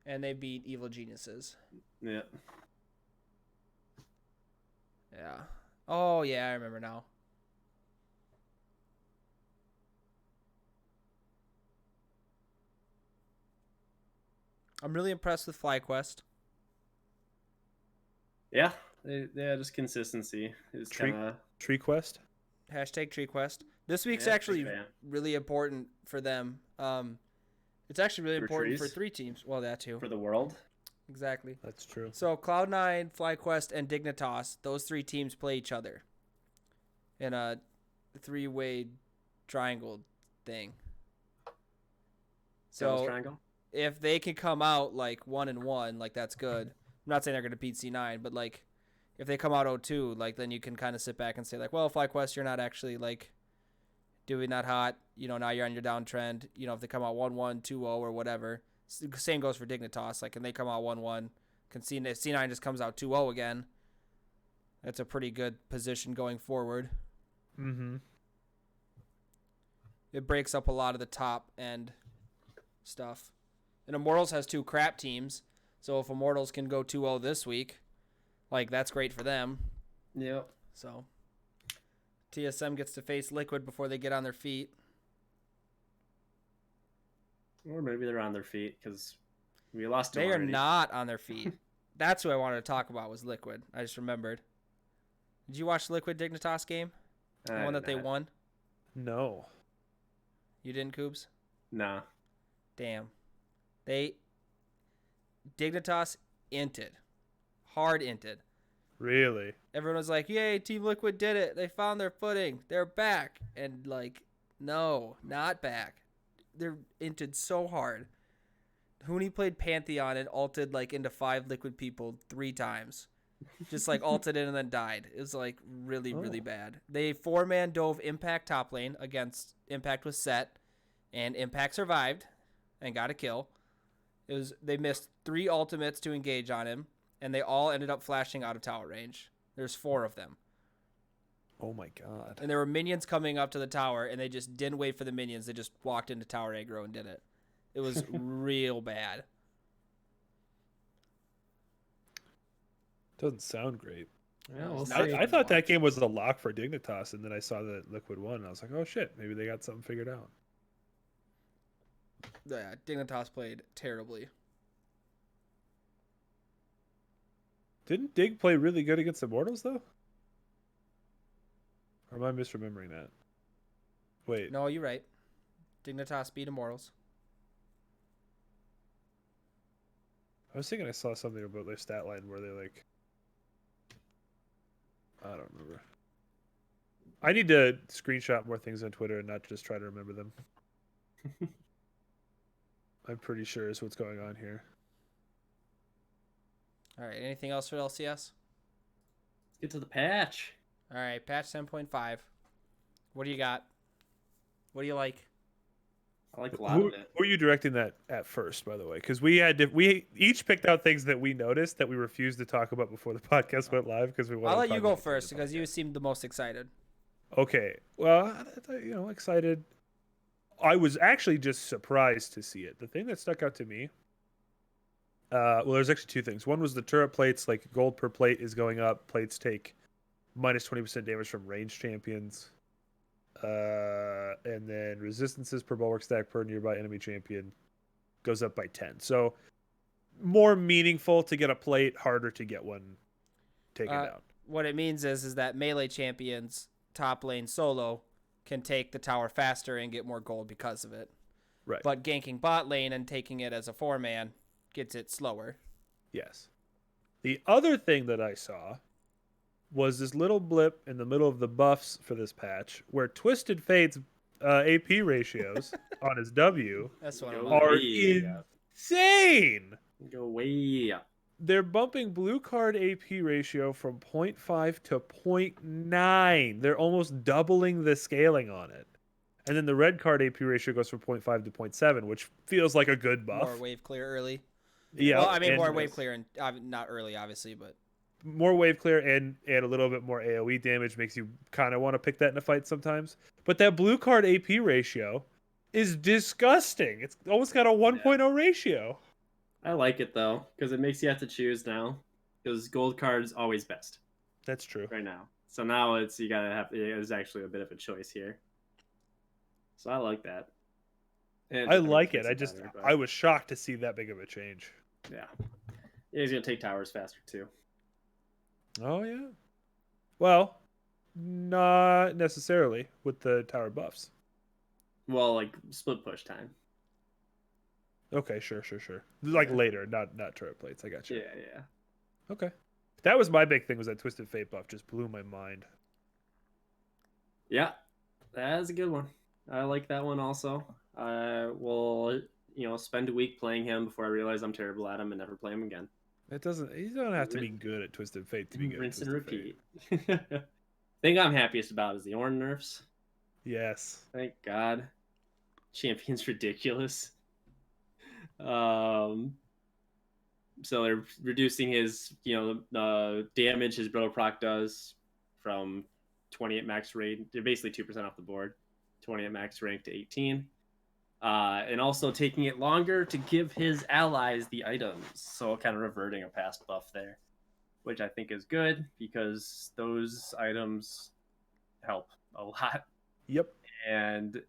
and they beat Evil Geniuses. Yeah. Yeah. Oh, yeah, I remember now. I'm really impressed with FlyQuest. Yeah. Yeah, just consistency. It's Tree- kind of Tree Quest. Hashtag TreeQuest. This week's Yeah, actually big fan. really important for them. It's actually really For important for trees? 3 teams. Well, that too. for the world. Exactly. That's true. So Cloud9, FlyQuest, and Dignitas, those 3 teams play each other in a 3-way triangle thing. Devil's So Triangle. if they can come out like 1-1, like that's good. I'm not saying they're gonna beat C9, but like if they come out 0-2, like then you can kind of sit back and say like, well, FlyQuest, you're not actually like doing that hot. You know, now you're on your downtrend. You know, if they come out 1-1, 2-0, or whatever. Same goes for Dignitas. Like, can they come out 1-1? Can C9 just comes out 2-0 again? That's a pretty good position going forward. Mm-hmm. It breaks up a lot of the top end stuff. And Immortals has 2 crap teams, so if Immortals can go 2-0 this week, like that's great for them. Yep. So TSM gets to face Liquid before they get on their feet. Or maybe they're on their feet because we lost. They are already. not on their feet. That's who I wanted to talk about was Liquid. I just remembered. Did you watch the Liquid Dignitas game? The I one did that they not. won? No. You didn't, Coobs? Nah. Damn. Dignitas inted. Hard inted. Really? Everyone was like, yay, Team Liquid did it. They found their footing. They're back. And, like, no, not back. They're inted so hard. Huni played Pantheon and ulted, like, into 5 Liquid people 3 times. Just, like, ulted in and then died. It was, like, really, really Oh. bad. They 4-man dove Impact top lane against Impact was set. And Impact survived and got a kill. They missed 3 ultimates to engage on him. And they all ended up flashing out of tower range. There's 4 of them. Oh my god. And there were minions coming up to the tower, and they just didn't wait for the minions. They just walked into tower aggro and did it. It was real bad. Doesn't sound great. Yeah, we'll Not see. I thought that game was a lock for Dignitas, and then I saw that Liquid won, and I was like, oh shit, maybe they got something figured out. Yeah, Dignitas played terribly. Didn't Dig play really good against Immortals, though? Or am I misremembering that? Wait. No, you're right. Dignitas beat Immortals. I was thinking I saw something about their stat line where they like. I don't remember. I need to screenshot more things on Twitter and not just try to remember them. I'm pretty sure is what's going on here. All right. Anything else for LCS? Let's get to the patch. All right. Patch 10.5. What do you got? What do you like? I like a lot Who of it. were you directing that at first, by the way? Because we each picked out things that we noticed that we refused to talk about before the podcast went live because we wanted I'll to let talk you go about it during first the because you podcast. seemed the most excited. Okay. Well, excited. I was actually just surprised to see it. The thing that stuck out to me, well, there's actually two things. One was the turret plates, like gold per plate is going up. Plates take minus 20% damage from range champions. And then resistances per bulwark stack per nearby enemy champion goes up by 10. So more meaningful to get a plate, harder to get one taken down. What it means is that melee champions top lane solo can take the tower faster and get more gold because of it. Right. But ganking bot lane and taking it as a 4-man gets it slower. Yes. The other thing that I saw was this little blip in the middle of the buffs for this patch where Twisted Fate's AP ratios on his W That's what Go I'm are way up. insane. Go way up. They're bumping blue card AP ratio from 0.5 to 0.9. They're almost doubling the scaling on it. And then the red card AP ratio goes from 0.5 to 0.7, which feels like a good buff. more wave clear early. Yeah, Well, I mean and more wave clear and not early, obviously, but more wave clear and a little bit more AoE damage makes you kind of want to pick that in a fight sometimes. But that blue card AP ratio is disgusting. It's almost got a 1.0 ratio. I like it though because it makes you have to choose now. Because gold card's always best That's true. right now. So now you gotta have. There's actually a bit of a choice here. So I like that. And I mean, like it. makes better, but I was shocked to see that big of a change. yeah. He's gonna take towers faster too. Oh yeah. Well, not necessarily with the tower buffs. Well, like split push time. Okay, sure. Like Yeah. later, not turret plates. I got you. Yeah. Okay. That was my big thing. Was that Twisted Fate buff just blew my mind. Yeah, that's a good one. I like that one also. I will, spend a week playing him before I realize I'm terrible at him and never play him again. It doesn't. You don't have to be good at Twisted Fate to be good. Rinse at and Twisted repeat. Fate. Thing I'm happiest about is the Ornn nerfs. Yes. Thank God. Champion's ridiculous. So they're reducing his, damage his Bro Proc does from 20 at max rank. They're basically 2% off the board. 20 at max rank to 18. And also taking it longer to give his allies the items. So kind of reverting a past buff there, which I think is good because those items help a lot. Yep. And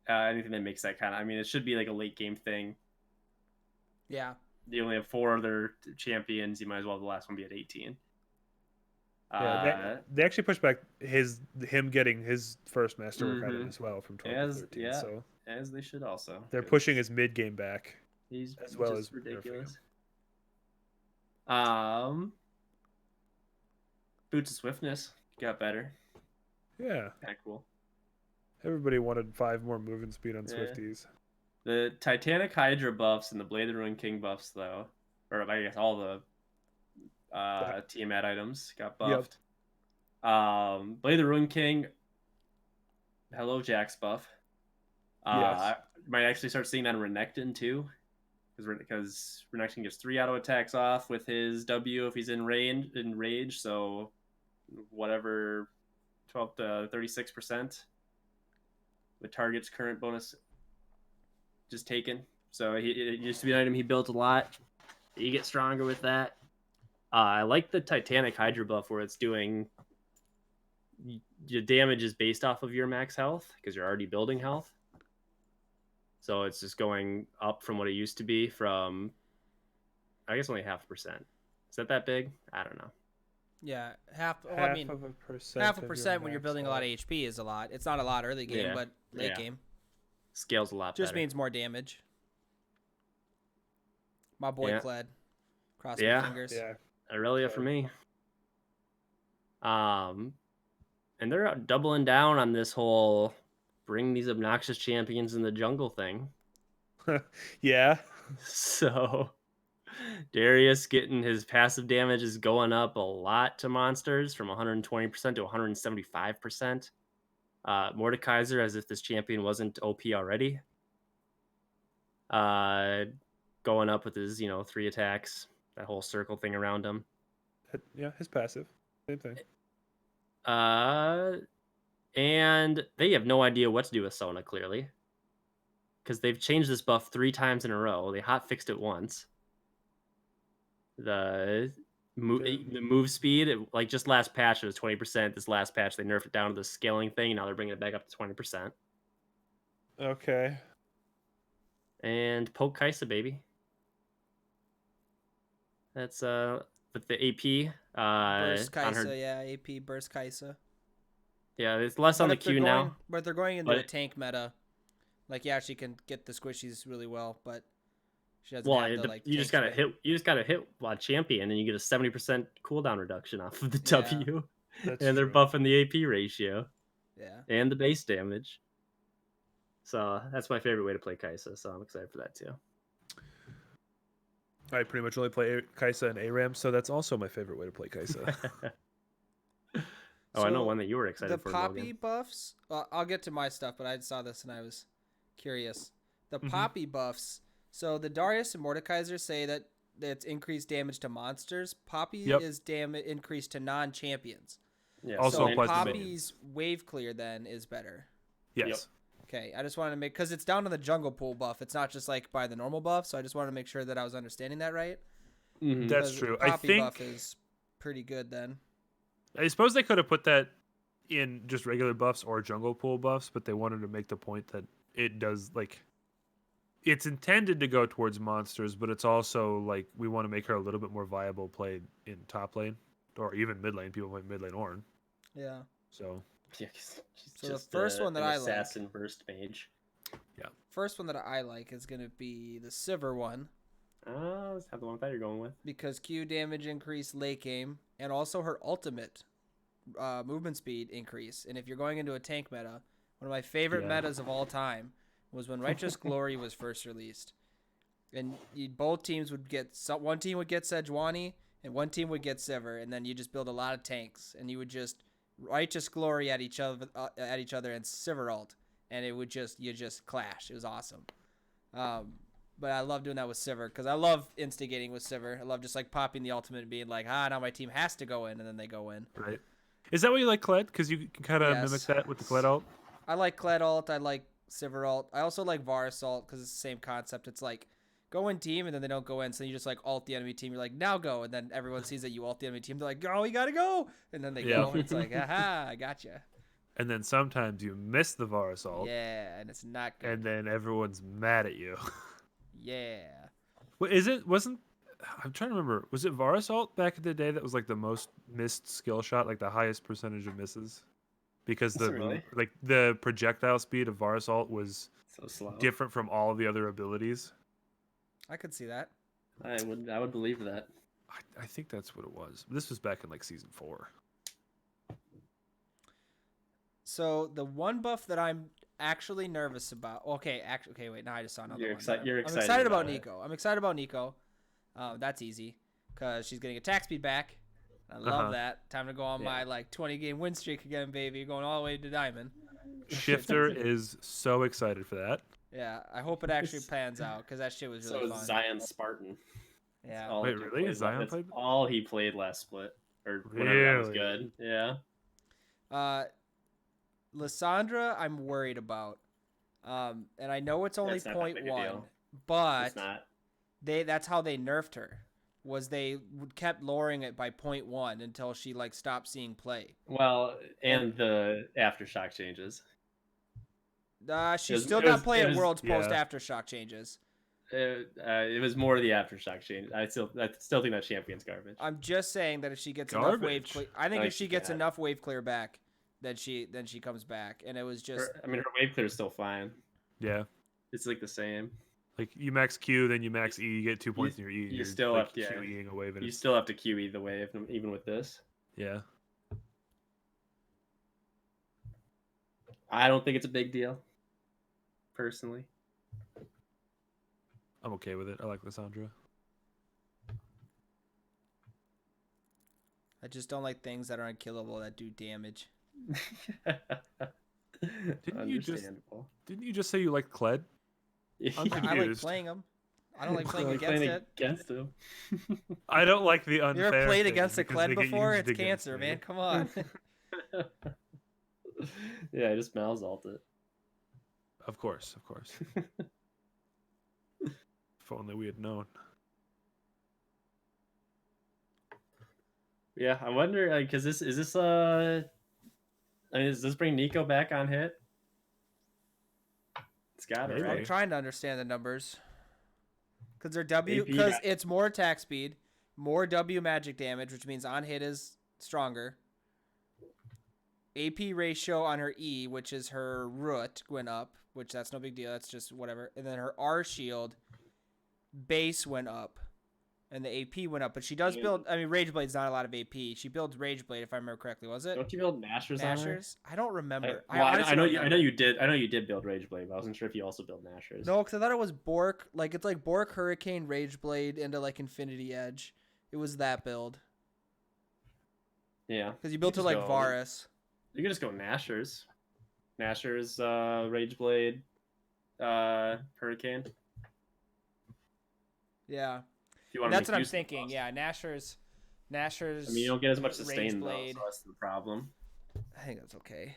anything that makes that kind of, it should be like a late game thing. yeah. You only have 4 other champions. You might as well have the last one be at 18. Yeah, they actually pushed back him getting his first masterwork item Mhm. as well from 12 to 13. yeah. So As they should also. they're 'cause pushing his mid game back. He's as well just as nerfing him. ridiculous. Boots of Swiftness got better. Yeah. Kind of cool. Everybody wanted 5 more movement speed on Yeah. Swifties. The Titanic Hydra buffs and the Blade of the Ruined King buffs, though, or I guess all the Tiamat items got buffed. Blade of the Ruined King, hello Jax buff. Yes. I might actually start seeing that in Renekton too, because Renekton gets 3 auto attacks off with his W if he's in rage. So whatever, 12 to 36% with target's current bonus just taken. So it used to be an item he built a lot. You get stronger with that. I like the Titanic Hydra buff where it's doing your damage is based off of your max health because you're already building health. So it's just going up from what it used to be from, I guess, only 0.5%. Is that big? I don't know. Yeah. Half Half of a percent. half a of your percent when you're max building a lot of health. HP is a lot. It's not a lot early game, Yeah. but late Yeah. game. Scales a lot Just better. means more damage. My boy Yeah. Kled. Cross Yeah. my fingers. Yeah. Aurelia for me. And they're doubling down on this whole bring these obnoxious champions in the jungle thing. Yeah. So Darius getting his passive damage is going up a lot to monsters from 120% to 175%. Mordekaiser, as if this champion wasn't OP already. Going up with his, 3 attacks, that whole circle thing around him. Yeah, his passive. Same thing. And they have no idea what to do with Sona, clearly. Because they've changed this buff 3 times in a row. They hot fixed it once. The move speed, like just last patch, it was 20%. This last patch, they nerfed it down to the scaling thing. Now they're bringing it back up to 20%. Okay. And poke Kaisa, baby. That's with the AP. Burst On Kaisa, her, yeah, AP Burst Kaisa. yeah, it's less on the if they're queue now. But they're going into a But tank meta. Like, yeah, she can get the squishies really well, but she doesn't well, have the, like, you just gotta tank spam. hit. You just gotta hit champion, and you get a 70% cooldown reduction off of the Yeah. W. That's And they're true. buffing the AP ratio Yeah. and the base damage. So that's my favorite way to play Kaisa. So I'm excited for that too. I pretty much only play Kaisa and ARAM, so that's also my favorite way to play Kaisa. I know So, one that you were excited The for. Poppy Logan. buffs, I'll get to my stuff, but I saw this and I was curious. The Mhm. Poppy buffs, so the Darius and Mordekaiser say that it's increased damage to monsters. Poppy Yep. is increased to non-champions. Yeah. Also So applies to Poppy's wave clear then is better. Yes. Okay, I just wanted to make, because it's down to the jungle pool buff. It's not just like by the normal buff, so I just wanted to make sure that I was understanding that right. Mhm. That's Because true. Poppy buff is pretty good then. I suppose they could have put that in just regular buffs or jungle pool buffs, but they wanted to make the point that it does, like, it's intended to go towards monsters, but it's also like we want to make her a little bit more viable played in top lane or even mid lane. People play mid lane Ornn. Yeah. So Yeah, 'cause she's So the just first one that an I like- assassin burst mage. First one that I like is going to be the Sivir one, Is that the one that you're going with? because Q damage increase late game, and also her ultimate movement speed increase. And if you're going into a tank meta, one of my favorite Yeah. metas of all time was when Righteous Glory was first released. And both teams would get, one team would get Sejuani, and one team would get Sivir, and then you just build a lot of tanks, and you would just Righteous Glory at each other and Sivir ult, and it would you just clash. It was awesome. But I love doing that with Sivir because I love instigating with Sivir. I love just like popping the ultimate and being like, now my team has to go in, and then they go in. right. Is that what you like, Kled? Because you can kind of Yes. mimic that with the Kled ult. I like Kled ult. I like Sivir ult. I also like Varus ult because it's the same concept. It's like go in team and then they don't go in, so you just like ult the enemy team. You're like, now go, and then everyone sees that you ult the enemy team. They're like, oh, you gotta go, and then they Yeah. go. And it's like, aha, I gotcha. And then sometimes you miss the Varus ult, Yeah, and it's not good. and then everyone's mad at you. Yeah. What is it? Wasn't I'm trying to remember. Was it Varus ult back in the day that was like the most missed skill shot, like the highest percentage of misses? Because Is it really? the projectile speed of Varus ult was So slow. different from all the other abilities. I could see that. I would believe that. I think that's what it was. This was back in like season 4. So the one buff that I'm actually nervous about. Okay, wait. Now I just saw another one. You're I'm excited excited about about it. Nico. I'm excited about Nico. That's easy because she's getting attack speed back. I love that. Time to go on my like 20 game win streak again, baby. Going all the way to diamond. Shifter is so excited for that. Yeah, I hope it actually pans out because that shit was So really is fun. Zion Spartan. Yeah. All Wait, he really? Is Zion That's played? all he played last split, or whenever that was Really? good. Yeah. Lysandra, I'm worried about. And I know it's only That's not that big a 0.1, deal. but It's not. that's how they nerfed her. Was they kept lowering it by 0.1 until she like stopped seeing play. Well, and the aftershock changes. She It was- still it got was- play it at was- Worlds post yeah. aftershock changes. It was more the aftershock change. I still think that champion's garbage. I'm just saying that if she gets enough wave Garbage. clear, I think Like if she she gets got. enough wave clear back, then she comes back. And it was just Her wave clear is still fine. Yeah. It's like the same. Like you max Q, then you max E, you get 2 points in your E. you you're, still like, have to- yeah. QEing a wave. And You it's- still have to QE the wave, even with this. Yeah. I don't think it's a big deal, personally. I'm okay with it. I like Lysandra. I just don't like things that are unkillable that do damage. Understandable. Didn't you just say you like Kled? I'm Yeah, I like confused. playing them. I don't like I playing like against playing it. against him. I don't like the You unfair. ever played thing against a because they Kled get before? used It's against cancer, me. man. Come on. Yeah, I just Malzalt it. Of course. If only we had known. Yeah, I wonder, like, cause this is this I mean, does this bring Nico back on hit? It's got it, Maybe. I'm right? trying to understand the numbers. Because they're W, AP because got- it's more attack speed, more W magic damage, which means on hit is stronger. AP ratio on her E, which is her root, went up, which that's no big deal. That's just whatever. And then her R shield base went up, and the AP went up. But she does build. I mean, Rage Blade's not a lot of AP. She builds Rage Blade, if I remember correctly. Was it Don't you build Nashers on her? Nashers? I don't remember. Well, I honestly know don't you. I remember. know you did. I know you did build Rage Blade, but I wasn't sure if you also built Nashers. No, because I thought it was Bork. Like, it's like Bork Hurricane Rage Blade into, like, Infinity Edge. It was that build. Yeah. Because you built it just like go- Varus. You can just go Nashers. Nashers, Rage Blade, Hurricane. Yeah. If you want And to that's make what I'm use of thinking. those. Yeah, Nashers. I mean, you don't get as much Rage sustain though, Blade. so that's the problem. I think that's okay.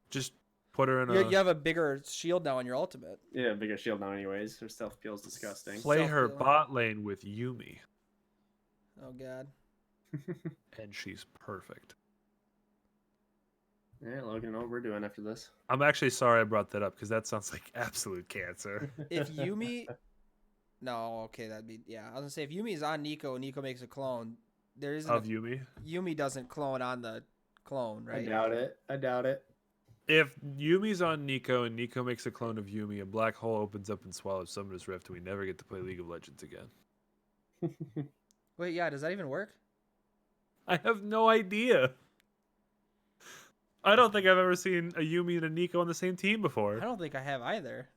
Just put her in You, a. you have a bigger shield now on your ultimate. Yeah, bigger shield now, anyways. Her stealth feels disgusting. Play her Self-healing. bot lane with Yumi, Oh, God. and she's perfect. Yeah, Logan, know what we're doing after this. I'm actually sorry I brought that up because that sounds like absolute cancer. If Yumi... No, okay, that'd be... Yeah, I was going to say, if Yumi is on Nico and Nico makes a clone, there isn't... Of Yumi. Yumi doesn't clone on the clone, right? I doubt it. If Yumi's on Nico and Nico makes a clone of Yumi, a black hole opens up and swallows Summoner's Rift, and we never get to play League of Legends again. Wait, yeah, does that even work? I have no idea. I don't think I've ever seen a Yumi and a Nico on the same team before. I don't think I have either.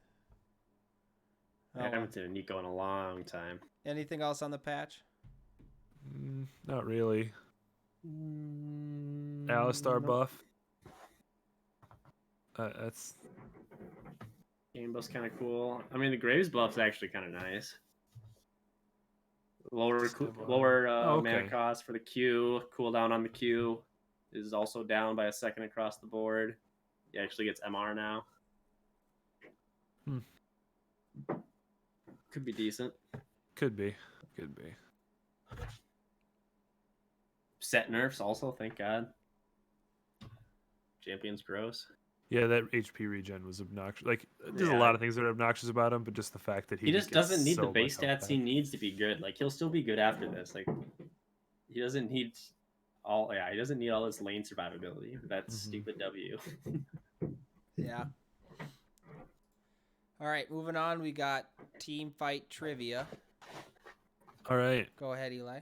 Oh, I well. haven't seen a Nico in a long time. Anything else on the patch? Not really. Alistar buff. That's Game buff's kind of cool. I mean, the Graves buff's actually kind of nice. Lower mana okay. cost for the Q. Cooldown on the Q is also down by a second across the board. He actually gets MR now. Hmm. Could be decent. could be. Set nerfs also, thank God. Champion's gross. Yeah, that HP regen was obnoxious. Like, there's a Yeah. lot of things that are obnoxious about him, but just the fact that He just gets doesn't need so the base much health stats he back. needs to be good. Like he'll still be good after this. Like he doesn't need all. Yeah, he doesn't need all this lane survivability. That's Mhm. stupid W. Yeah. All right, moving on. We got team fight trivia. All right. Go ahead, Eli.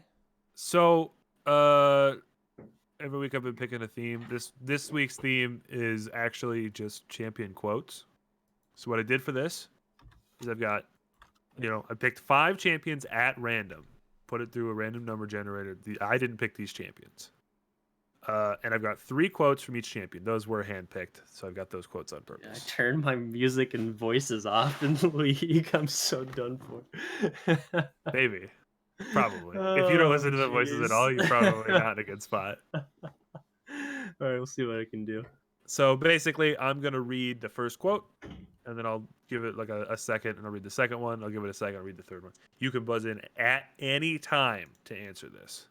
So, every week I've been picking a theme. This week's theme is actually just champion quotes. So what I did for this is I've got, I picked 5 champions at random, put it through a random number generator. I didn't pick these champions. And I've got 3 quotes from each champion. Those were handpicked, so I've got those quotes on Yeah, I purpose. turned my music and voices off in the league. I'm so done for. Maybe. Probably. If you don't listen to the voices at all, you're probably jeez. not in a good spot. All right, we'll see what I can do. So basically, I'm going to read the first quote, and then I'll give it like a second, and I'll read the second one. I'll give it a second, I'll read the third one. You can buzz in at any time to answer this.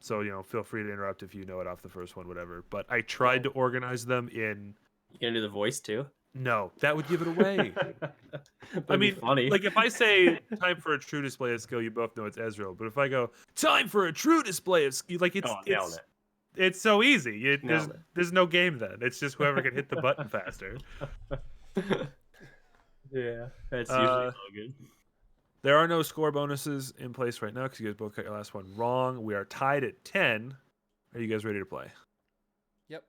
So, feel free to interrupt if you know it off the first one, whatever. But I tried to organize them in... You gonna do the voice too? No, that would give it away. I mean, funny. like if I say time for a true display of skill, you both know it's Ezreal. But if I go time for a true display of skill, like nailed it. it's so easy. Nailed it. There's no game then. It's just whoever can hit the button faster. Yeah, that's Uh, usually all good. There are no score bonuses in place right now because you guys both got your last one wrong. We are tied at 10. Are you guys ready to play? Yep.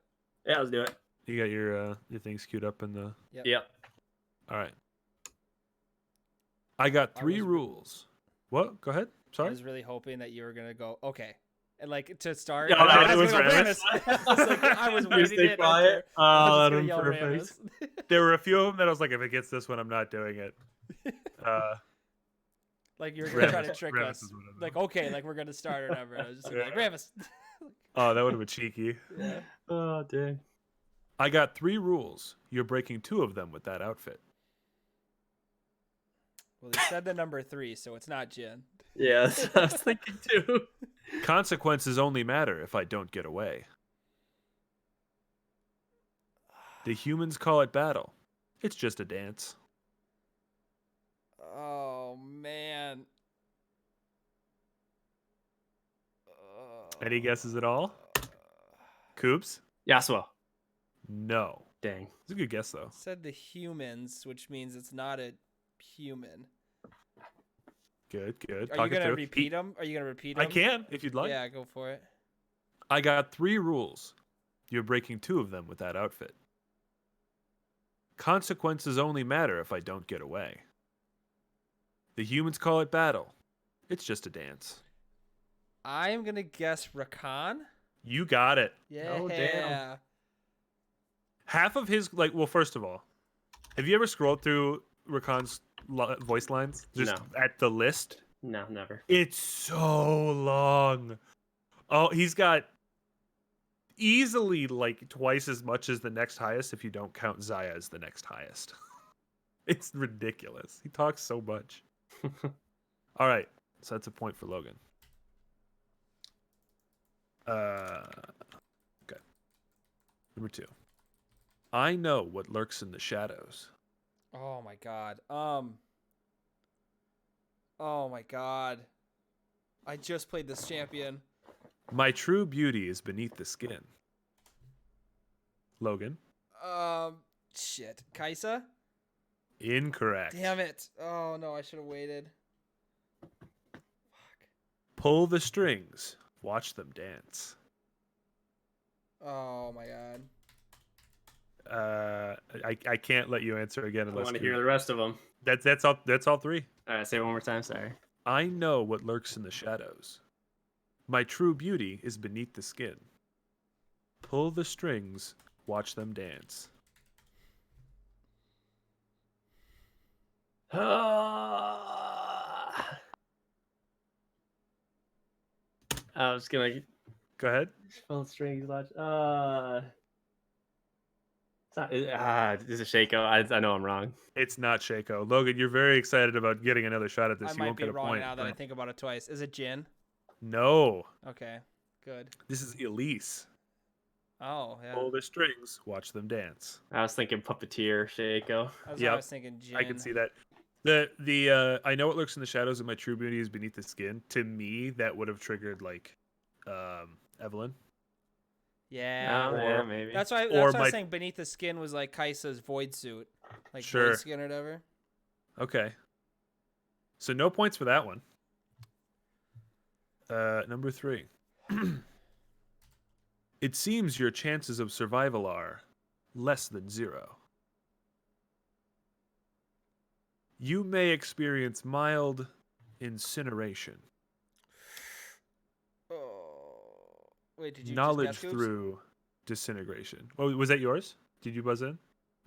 Yeah, let's do it. You got your things queued up in the. Yep. All right. I got I 3 was- rules. What? Go ahead. I Sorry. was really hoping that you were gonna go. Okay, and like to start. Yeah, and no, I it was was gonna go Ramus. Ramus. I was like, I was You waiting stay to quiet? enter. Oh, I was let just him gonna yell perfect. Ramus. There were a few of them that I was like, if it gets this one, I'm not doing it. Like you're gonna try to Ramus- trick Ramus us. is one of them. Like okay, like we're gonna start or whatever. And I was just gonna be like Ramus. Oh, that would have been cheeky. Yeah. Oh, dang. I got 3 rules. You're breaking 2 of them with that outfit. Well, they said the number 3, so it's not Jin. Yeah, that's what I was thinking too. Consequences only matter if I don't get away. The humans call it battle. It's just a dance. Oh man. Any guesses at all? Coops? Yasuo. No. Dang. It's a good guess, though. Said the humans, which means it's not a human. Good, good. Are Talk you it gonna through. repeat them? Are you gonna repeat them? I can, if you'd like. Yeah, go for it. I got 3 rules. You're breaking 2 of them with that outfit. Consequences only matter if I don't get away. The humans call it battle. It's just a dance. I'm gonna guess Rakan. You got it. Yeah. Oh, damn. Half of his, like, well, first of all, have you ever scrolled through Rakan's voice lines? Just No. at the list? No, never. It's so long. Oh, he's got easily like twice as much as the next highest if you don't count Zaya as the next highest. It's ridiculous. He talks so much. All right, so that's a point for Logan. Okay. Number 2. I know what lurks in the shadows. Oh my god. Oh my god. I just played this champion. My true beauty is beneath the skin. Logan. Shit. Kaisa? Incorrect. Damn it. Oh no, I should have waited. Fuck. Pull the strings. Watch them dance. Oh my god. I can't let you answer again I unless want to you- hear the rest of them. that's all 3. All right, say it one more time. Sorry. I know what lurks in the shadows. My true beauty is beneath the skin. Pull the strings, watch them dance. I was gonna Go ahead. spell strings. Watch. It's not, this is Shaco. I know I'm wrong. It's not Shaco. Logan, you're very excited about getting another shot at this. I You might won't be get a wrong point. now that I think about it twice. Is it Jin? No, Okay. Good. this is Elise. Oh, yeah. Pull the strings, watch them dance. I was thinking puppeteer Shaco. That's what Yep. I was thinking Jin. I can see that. The I know what lurks in the shadows and my true beauty is beneath the skin. To me, that would have triggered like Evelyn. Yeah. Oh, yeah, maybe. That's why, or I was my- saying beneath the skin was like Kaisa's void suit. Like Sure. void skin or whatever. Okay. So no points for that one. Number 3. It seems your chances of survival are less than 0. You may experience mild incineration. Oh. Wait, did you Knowledge just guess Coops? through disintegration. Oh, was that yours? Did you buzz in?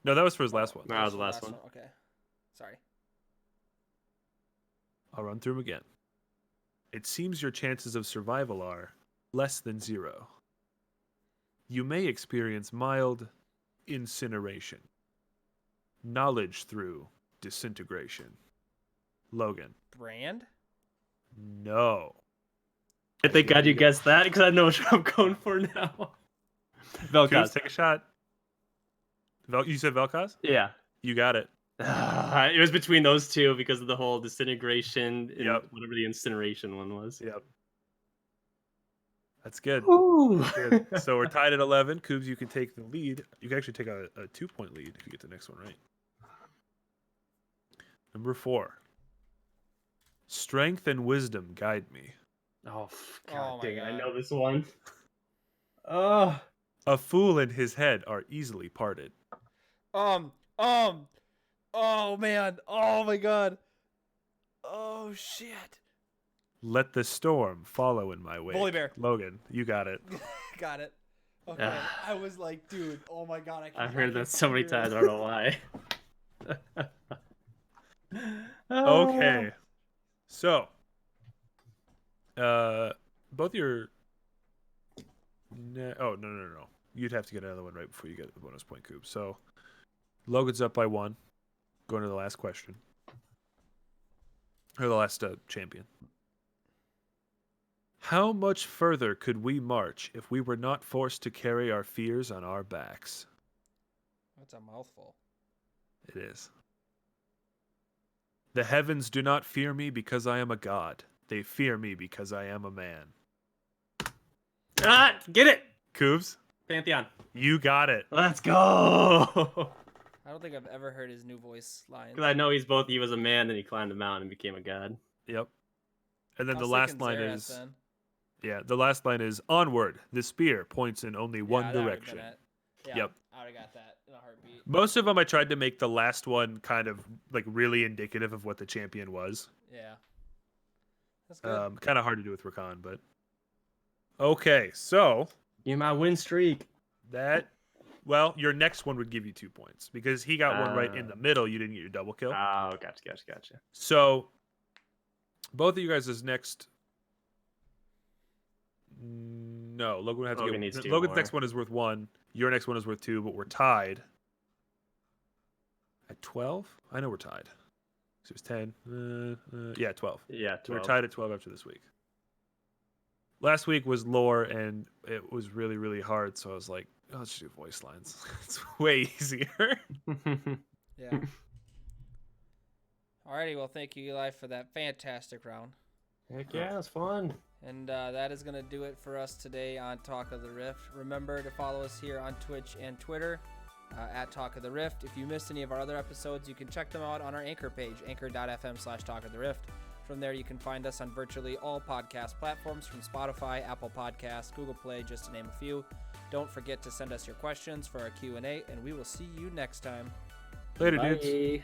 No, that was for his last one. No, that was the last one. Okay. Sorry. I'll run through them again. It seems your chances of survival are less than 0. You may experience mild incineration. Knowledge through disintegration. Logan. Brand? No. I thank God you guessed that because I know what I'm going for now. Coops, Vel'Koz. take a shot. You said Vel'Koz? Yeah. You got it. It was between those two because of the whole disintegration and Yep. whatever the incineration one was. Yep. That's good. Ooh. Good. So we're tied at 11. Coops, you can take the lead. You can actually take a 2-point lead if you get the next one right. Number 4. Strength and wisdom guide me. Oh, Oh God my dang it. I God. know this one. Oh. A fool and his head are easily parted. Oh man. Oh my god. Oh shit. Let the storm follow in my wake. Bully bear. Logan, you got it. Got it. Okay. I was like, dude, oh my god, I've heard that so many times. I don't know why. Okay. So, both your. Oh, no. You'd have to get another one right before you get the bonus point, Coop. So, Logan's up by 1. Going to the last question. Or the last champion. How much further could we march if we were not forced to carry our fears on our backs? That's a mouthful. It is. The heavens do not fear me because I am a god. They fear me because I am a man. Get it! Coobs, Pantheon. you got it. Let's go! I don't think I've ever heard his new voice line. Because I know he was a man, then he climbed the mountain and became a god. Yep. And then I the was last thinking line Xerath is then. the last line is onward. The spear points in only one Yeah, that would've direction. been it. Yeah, Yep. I would have got that in a heartbeat. Most of them I tried to make the last one kind of like really indicative of what the champion was. Yeah. That's good. Kind of hard to do with Rakan, but okay. So You're my win streak. your next one would give you 2 points because he got one right in the middle. You didn't get your double kill. Oh, gotcha. So both of you guys' next. No, Logan would have to Logan get. needs 2 Logan's more. next one is worth 1. Your next one is worth 2, but we're tied at 12. I know we're tied. So it was 10. Yeah, 12. Yeah, So we're 12. tied at 12 after this week. Last week was lore, and it was really, really hard. So I was like, oh, let's just do voice lines. It's way easier. Yeah. Alrighty, well, thank you, Eli, for that fantastic round. Heck yeah, it's fun. And that is going to do it for us today on Talk of the Rift. Remember to follow us here on Twitch and Twitter at Talk of the Rift. If you missed any of our other episodes, you can check them out on our Anchor page, anchor.fm/Talk of the Rift. From there, you can find us on virtually all podcast platforms from Spotify, Apple Podcasts, Google Play, just to name a few. Don't forget to send us your questions for our Q&A, and we will see you next time. Later, dudes. Bye.